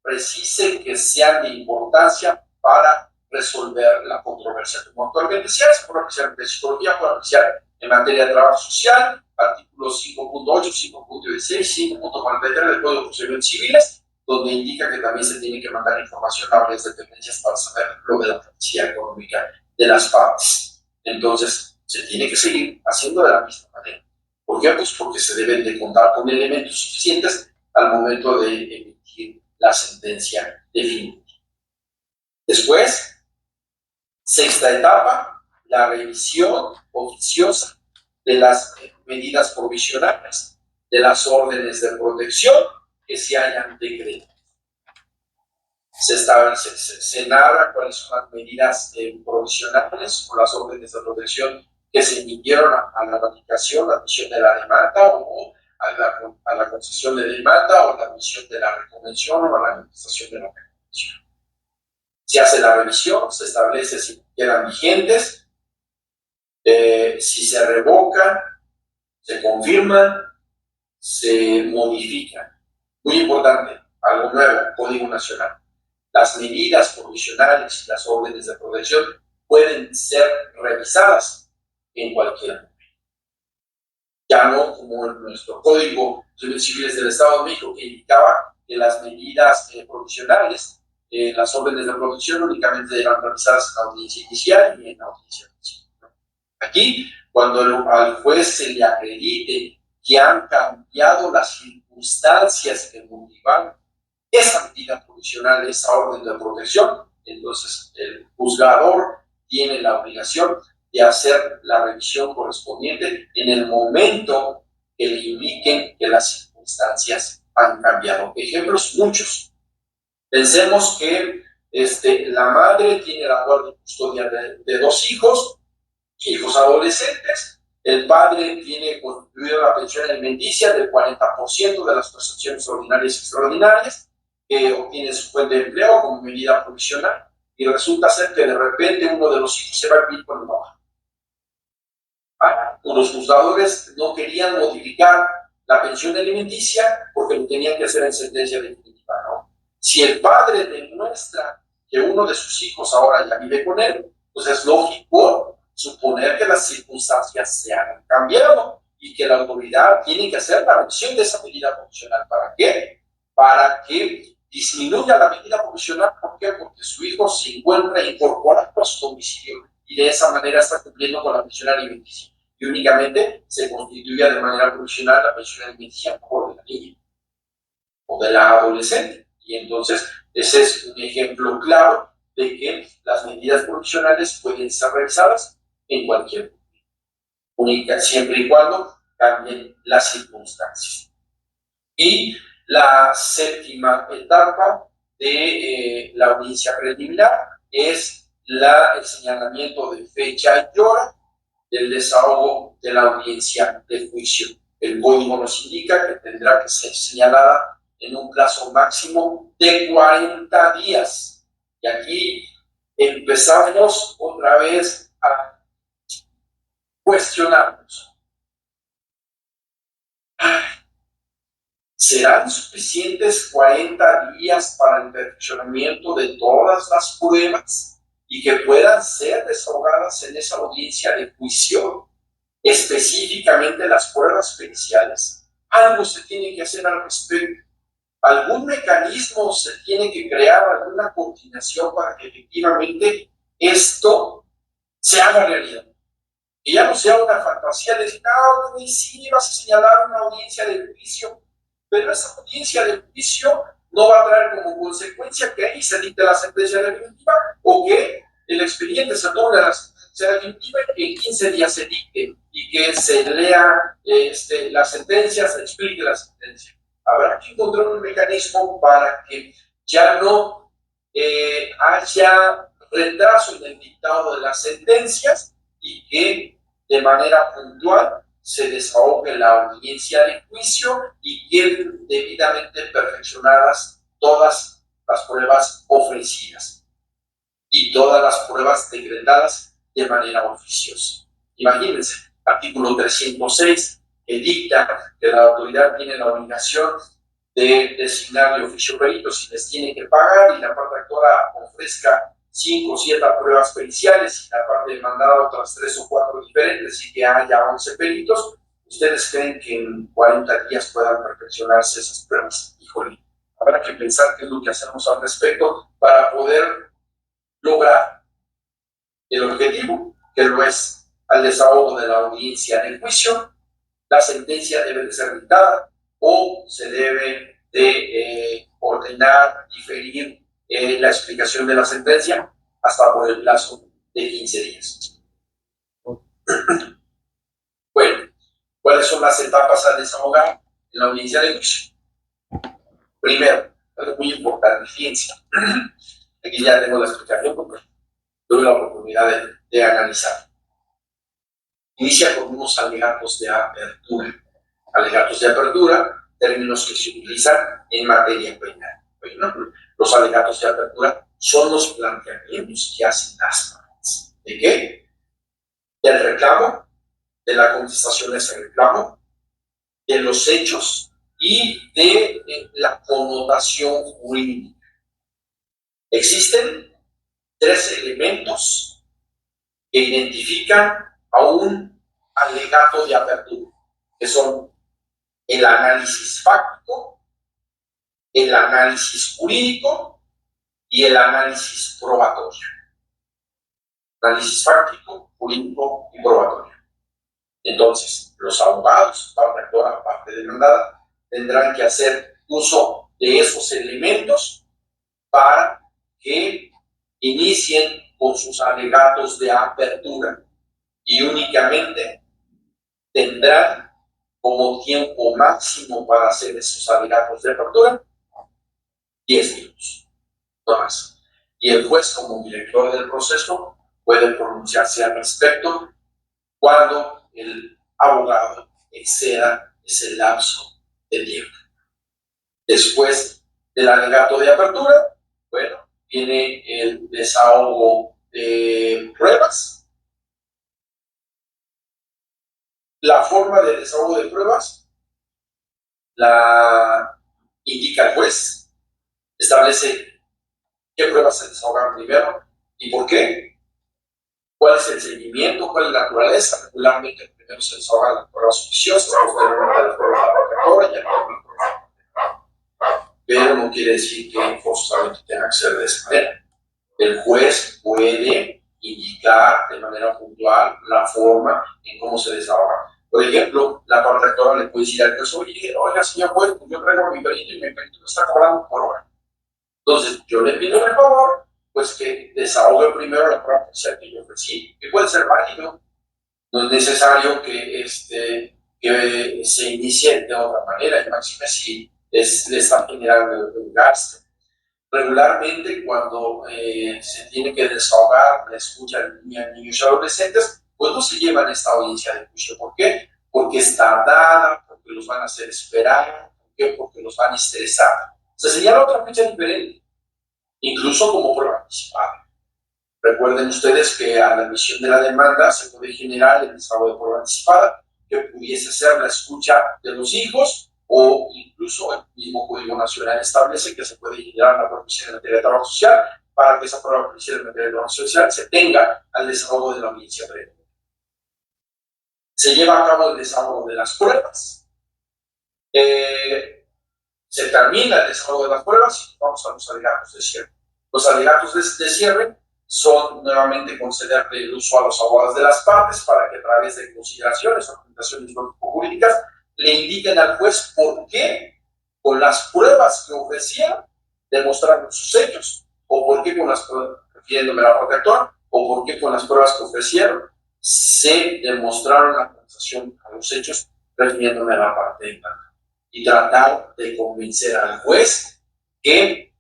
precise que sean de importancia para resolver la controversia. Como actualmente se hace, por apreciar de psicología, por apreciar en materia de trabajo social, artículos 5.8, 5.16, 5.43 del Código de Procedimientos Civiles, donde indica que también se tiene que mandar información a varias dependencias para saber lo de la capacidad económica de las partes. Entonces, se tiene que seguir haciendo de la misma manera. ¿Por qué? Pues porque se deben de contar con elementos suficientes al momento de emitir la sentencia definitiva. Después, sexta etapa, la revisión oficiosa de las medidas provisionales, de las órdenes de protección que se hayan decretado. Se narra cuáles son las medidas provisionales o las órdenes de protección que se emitieron a la radicación, la admisión de la demanda o a la concesión de demanda o a la admisión de la reconvención o a la contestación de la reconvención. Se hace la revisión, se establece si quedan vigentes, si se revocan, se confirman, se modifican. Muy importante, algo nuevo, Código Nacional. Las medidas provisionales y las órdenes de protección pueden ser revisadas en cualquier momento. Ya no como en nuestro Código Civiles del Estado de México, que indicaba que las medidas provisionales, las órdenes de protección únicamente eran revisadas en la audiencia inicial y en la audiencia principal. Aquí, cuando al juez se le acredite que han cambiado las circunstancias que motivaron esa medida provisional, esa orden de protección, entonces el juzgador tiene la obligación de hacer la revisión correspondiente en el momento que le indiquen que las circunstancias han cambiado. Ejemplos muchos. Pensemos que la madre tiene la guardia y custodia de dos hijos adolescentes. El padre tiene constituida la pensión alimenticia del 40% de las prestaciones ordinarias y extraordinarias, que obtiene su fuente de empleo como medida provisional, y resulta ser que de repente uno de los hijos se va a vivir con el papá. Los juzgadores no querían modificar la pensión alimenticia porque lo tenían que hacer en sentencia definitiva, ¿no? Si el padre demuestra que uno de sus hijos ahora ya vive con él, pues es lógico suponer que las circunstancias se han cambiado y que la autoridad tiene que hacer la revisión de esa medida provisional. ¿Para qué? Para que disminuya la medida provisional. ¿Por qué? Porque su hijo se encuentra incorporado a su domicilio y de esa manera está cumpliendo con la pensión alimenticia. Y únicamente se constituye de manera provisional la pensión alimenticia por de la niña o de la adolescente. Y entonces ese es un ejemplo claro de que las medidas provisionales pueden ser revisadas en cualquier momento, siempre y cuando cambien las circunstancias. Y la séptima etapa de la audiencia preliminar es el señalamiento de fecha y hora del desahogo de la audiencia de juicio. El código nos indica que tendrá que ser señalada en un plazo máximo de 40 días. Y aquí empezamos otra vez a cuestionarnos. ¿Serán suficientes 40 días para el perfeccionamiento de todas las pruebas y que puedan ser desahogadas en esa audiencia de juicio? Específicamente las pruebas periciales. Algo se tiene que hacer al respecto. Algún mecanismo se tiene que crear, alguna coordinación para que efectivamente esto se haga realidad. Y ya no sea una fantasía de decir, no, sí, vas a señalar una audiencia de juicio, pero esa audiencia de juicio no va a traer como consecuencia que ahí se dicte la sentencia definitiva o que el expediente se tome la sentencia definitiva y que en 15 días se dicte y que se lea la sentencia, se explique la sentencia. Habrá que encontrar un mecanismo para que ya no haya retraso en el dictado de las sentencias y que de manera puntual se desahogue la audiencia de juicio y queden debidamente perfeccionadas todas las pruebas ofrecidas y todas las pruebas decretadas de manera oficiosa. Imagínense, artículo 306, que dicta que la autoridad tiene la obligación de designar de oficio peritos y les tiene que pagar, y la parte actora ofrezca 5 o 7 pruebas periciales y la parte demandada otras 3 o 4 diferentes y que haya 11 peritos. ¿Ustedes creen que en 40 días puedan perfeccionarse esas pruebas? Híjole, habrá que pensar qué es lo que hacemos al respecto para poder lograr el objetivo, que lo es al desahogo de la audiencia del juicio. La sentencia debe de ser dictada o se debe de ordenar, diferir la explicación de la sentencia hasta por el plazo de 15 días. Bueno, ¿cuáles son las etapas a desahogar en la audiencia de juicio? Primero, algo muy importante, fíjense. Aquí ya tengo la explicación porque tuve la oportunidad de analizar. Inicia con unos alegatos de apertura. Alegatos de apertura, términos que se utilizan en materia penal. Bueno, los alegatos de apertura son los planteamientos que hacen las partes. ¿De qué? Del reclamo, de la contestación a ese reclamo, de los hechos y de la connotación jurídica. Existen 3 elementos que identifican a un alegato de apertura, que son el análisis fáctico, el análisis jurídico y el análisis probatorio. Análisis fáctico, jurídico y probatorio. Entonces, los abogados, parte actora, parte demandada, tendrán que hacer uso de esos elementos para que inicien con sus alegatos de apertura y únicamente tendrán como tiempo máximo para hacer esos alegatos de apertura 10 minutos, no más. Y el juez, como director del proceso, puede pronunciarse al respecto cuando el abogado exceda ese lapso de tiempo. Después del alegato de apertura, bueno, viene el desahogo de pruebas. La forma de desahogo de pruebas la indica el juez, establece qué pruebas se desahogan primero y por qué, cuál es el seguimiento, cuál es la naturaleza. Regularmente primero se desahogan las pruebas oficiosas, posteriormente las pruebas de la pero no quiere decir que forzosamente tenga que ser de esa manera. El juez puede indicar de manera puntual la forma en cómo se desahoga. Por ejemplo, la parte actora le puede decir al juez, oiga, señor juez, yo traigo mi perito y mi perito me está cobrando por hora. Entonces, yo le pido el favor pues que desahogue primero la prueba policial que yo ofrecí, que puede ser válido. No es necesario que se inicie de otra manera, y máxime si le está generando un gasto. Regularmente, cuando se tiene que desahogar la escucha de niños y adolescentes, pues no se llevan esta audiencia de juicio. ¿Por qué? Porque es tardada, porque los van a hacer esperar, ¿por qué? Porque los van a estresar. Se señala otra fecha diferente, incluso como prueba anticipada. Recuerden ustedes que a la emisión de la demanda se puede generar el desahogo de prueba anticipada, que pudiese ser la escucha de los hijos, o incluso el mismo Código Nacional establece que se puede generar la prueba policial en materia de trabajo social para que esa prueba policial en materia de trabajo social se tenga al desahogo de la audiencia previa. Se lleva a cabo el desahogo de las pruebas, se termina el desahogo de las pruebas y vamos a los alegatos de cierre. Los alegatos de cierre son nuevamente concederle el uso a los abogados de las partes para que a través de consideraciones o argumentaciones jurídicas le indiquen al juez por qué con las pruebas que ofrecían demostraron sus hechos, o por qué con las pruebas, refiriéndome a la parte actual, o por qué con las pruebas que ofrecieron se demostraron la acusación a los hechos, refiriéndome a la parte de planta, y tratar de convencer al juez que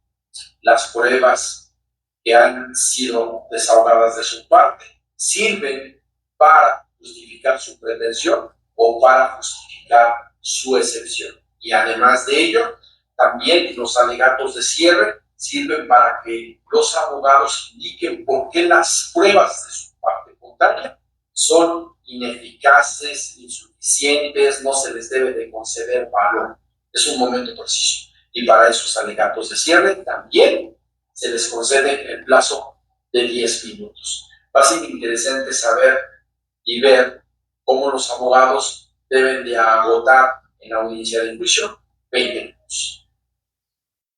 las pruebas que han sido desahogadas de su parte sirven para justificar su pretensión o para justificar su excepción. Y además de ello, también los alegatos de cierre sirven para que los abogados indiquen por qué las pruebas de su parte contraria son ineficaces, insuficientes, no se les debe de conceder valor. Es un momento preciso. Y para esos alegatos de cierre también se les concede el plazo de 10 minutos. Va a ser interesante saber y ver cómo los abogados deben de agotar en la audiencia de juicio 20 minutos.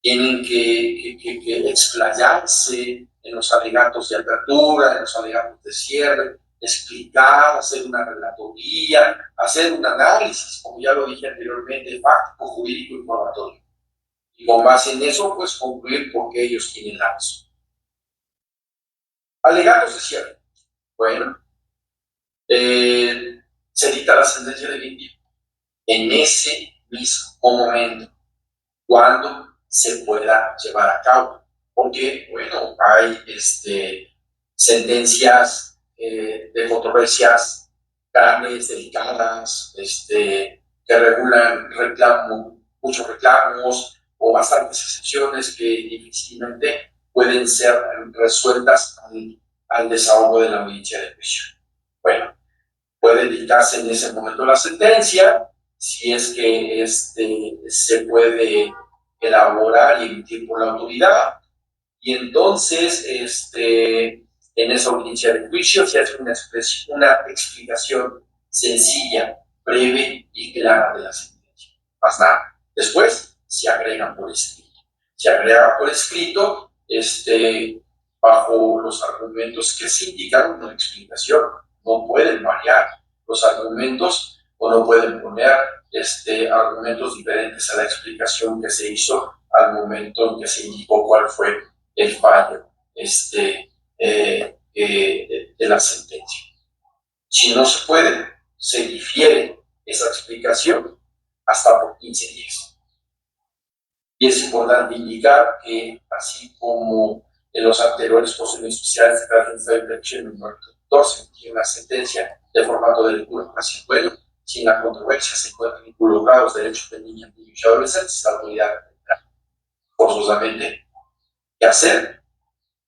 Tienen que explayarse en los alegatos de apertura, en los alegatos de cierre, explicar, hacer una relatoría, hacer un análisis, como ya lo dije anteriormente, fáctico, jurídico y probatorio. Y con base en eso, pues concluir por qué ellos tienen la razón. Alegatos de cierre. Bueno, se dicta la sentencia definitiva en ese mismo momento, cuando se pueda llevar a cabo. Porque, bueno, hay sentencias de controversias grandes, delicadas, que regulan muchos reclamos o bastantes excepciones que difícilmente pueden ser resueltas al desahogo de la audiencia de juicio. Bueno, puede dictarse en ese momento la sentencia, si es que se puede elaborar y emitir por la autoridad, y entonces en esa audiencia de juicio se hace una explicación sencilla, breve y clara de la sentencia. Más nada. Después se agrega por escrito. Se agrega por escrito bajo los argumentos que se indicaron en la explicación. No pueden variar los argumentos o no pueden poner argumentos diferentes a la explicación que se hizo al momento en que se indicó cuál fue el fallo de la sentencia. Si no se puede, se difiere esa explicación hasta por 15 días. Y es importante indicar que, así como en los anteriores procedimientos especiales de carácter de infracción número 14, tiene una sentencia de formato de lectura casi bueno, sin la controversia se encuentran involucrados derechos de niños y adolescentes, la autoridad tendrá forzosamente que hacer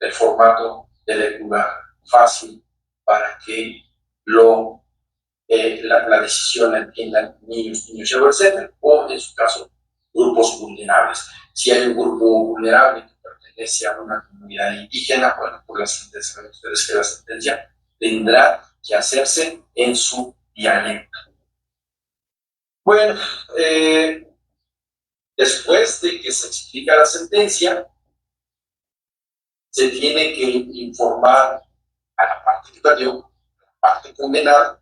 el formato de lectura fácil para que la decisión la entiendan niños y adolescentes, o en su caso grupos vulnerables. Si hay un grupo vulnerable que pertenece a una comunidad indígena, bueno, por la sentencia, saben ustedes que la sentencia tendrá que hacerse en su dialecto. Bueno, después de que se explica la sentencia, se tiene que informar a la parte que perdió, a la parte condenada,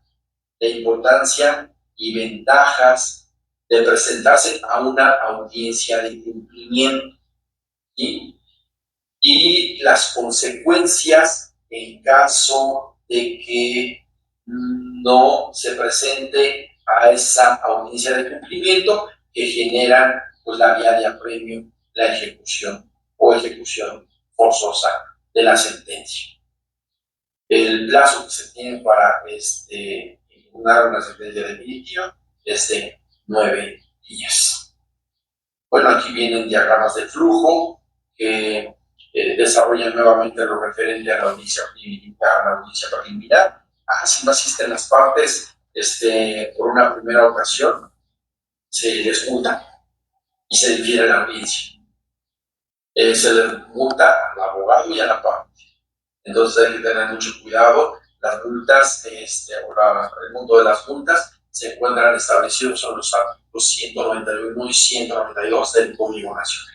de importancia y ventajas de presentarse a una audiencia de cumplimiento, ¿sí? y las consecuencias en caso de que no se presente a esa audiencia de cumplimiento que generan pues, la vía de apremio, la ejecución o ejecución forzosa de la sentencia. El plazo que se tiene para impugnar una sentencia definitiva es de 9 días. Bueno, aquí vienen diagramas de flujo que desarrollan nuevamente lo referente a la audiencia preliminar. Si no asisten las partes por una primera ocasión, se les multa y se difiere la audiencia. Se les multa al abogado y a la parte. Entonces hay que tener mucho cuidado. Las multas, el monto de las multas se encuentran establecidos en los artículos 191 y 192 del Código Nacional.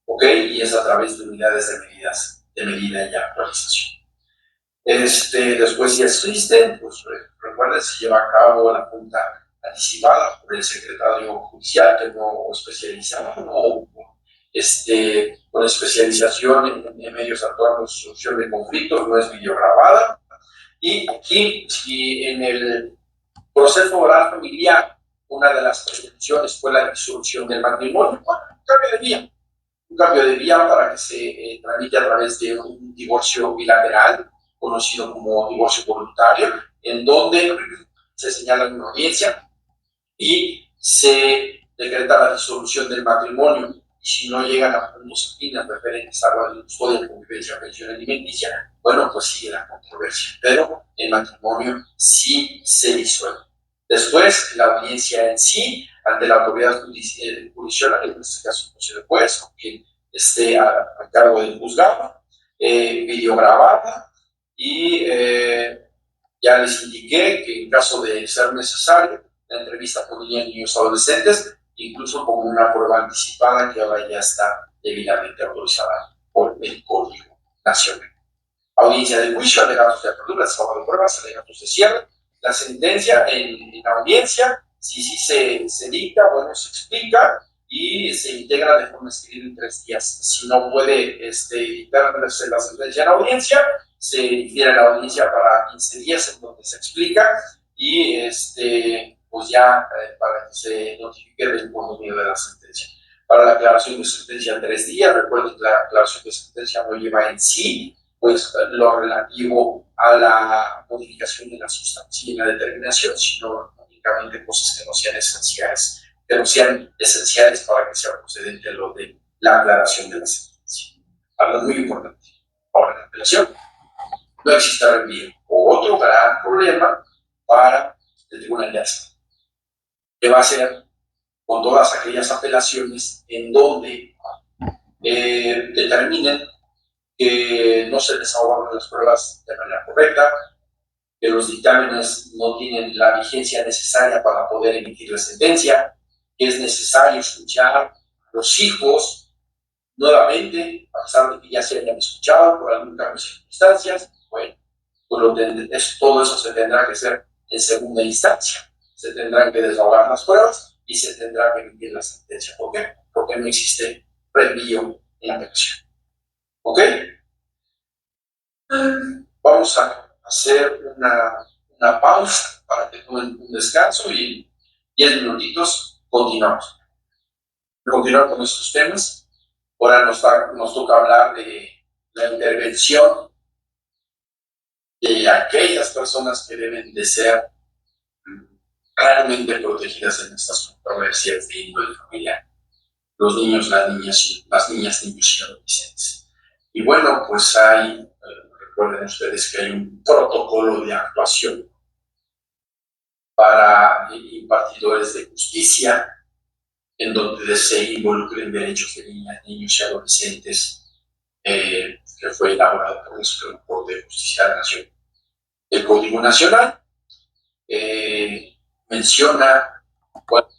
¿Ok? Y es a través de unidades de medida y actualización. Después, si existen, pues recuerden, se lleva a cabo la junta anticipada por el secretario judicial, que no especializado, no con especialización en medios actuales de solución de conflictos, no es videograbada. Y aquí, si en el proceso oral familiar, una de las prescripciones fue la disolución del matrimonio, bueno, un cambio de vía para que se tramite a través de un divorcio bilateral, conocido como divorcio voluntario, en donde se señala una audiencia y se decreta la disolución del matrimonio. Y si no llegan a puntos afines referentes a la custodia, convivencia, pensión alimenticia, bueno, pues sigue la controversia. Pero el matrimonio sí se disuelve. Después, la audiencia en sí, ante la autoridad jurisdiccional, en este caso, pues, el juez, o quien esté a cargo del juzgado, videograbada, y ya les indiqué que en caso de ser necesario, la entrevista con niños y adolescentes, incluso como una prueba anticipada que ahora ya está debidamente autorizada por el Código Nacional. Audiencia de juicio, alegatos de apertura, desarrollo de pruebas, alegatos de cierre. La sentencia en audiencia, si se dicta, bueno, se explica y se integra de forma escrita en 3 días. Si no puede dictarse la sentencia en audiencia, se difiere la audiencia para 15 días en donde se explica y pues ya para que se notifique del contenido de la sentencia. Para la aclaración de sentencia en 3 días, recuerden que la aclaración de sentencia no lleva en sí pues lo relativo a la modificación de la sustancia y la determinación, sino únicamente cosas que no sean esenciales para que sea procedente lo de la aclaración de la sentencia. Algo muy importante. Ahora, en la apelación no existe reenvío. Otro gran problema para el Tribunal de Alzada, que va a ser con todas aquellas apelaciones en donde determinen que no se desahogan las pruebas de manera correcta, que los dictámenes no tienen la vigencia necesaria para poder emitir la sentencia, que es necesario escuchar a los hijos nuevamente, a pesar de que ya se hayan escuchado por algún cambio de circunstancias. Bueno, pues todo eso se tendrá que hacer en segunda instancia. Se tendrán que desahogar las pruebas y se tendrá que emitir la sentencia. ¿Por qué? Porque no existe reenvío en la apelación. ¿Ok? Vamos a hacer una pausa para que tomen un descanso y 10 minutitos continuamos. Continuar con estos temas. Ahora nos toca hablar de la intervención de aquellas personas que deben de ser realmente protegidas en estas controversias de índole familiar. Los niños, las niñas, niños y adolescentes. Y bueno, pues recuerden ustedes que hay un protocolo de actuación para impartidores de justicia en donde se involucren derechos de niñas, niños y adolescentes, que fue elaborado por el Supremo Corte de Justicia de la Nación. El Código Nacional menciona cuáles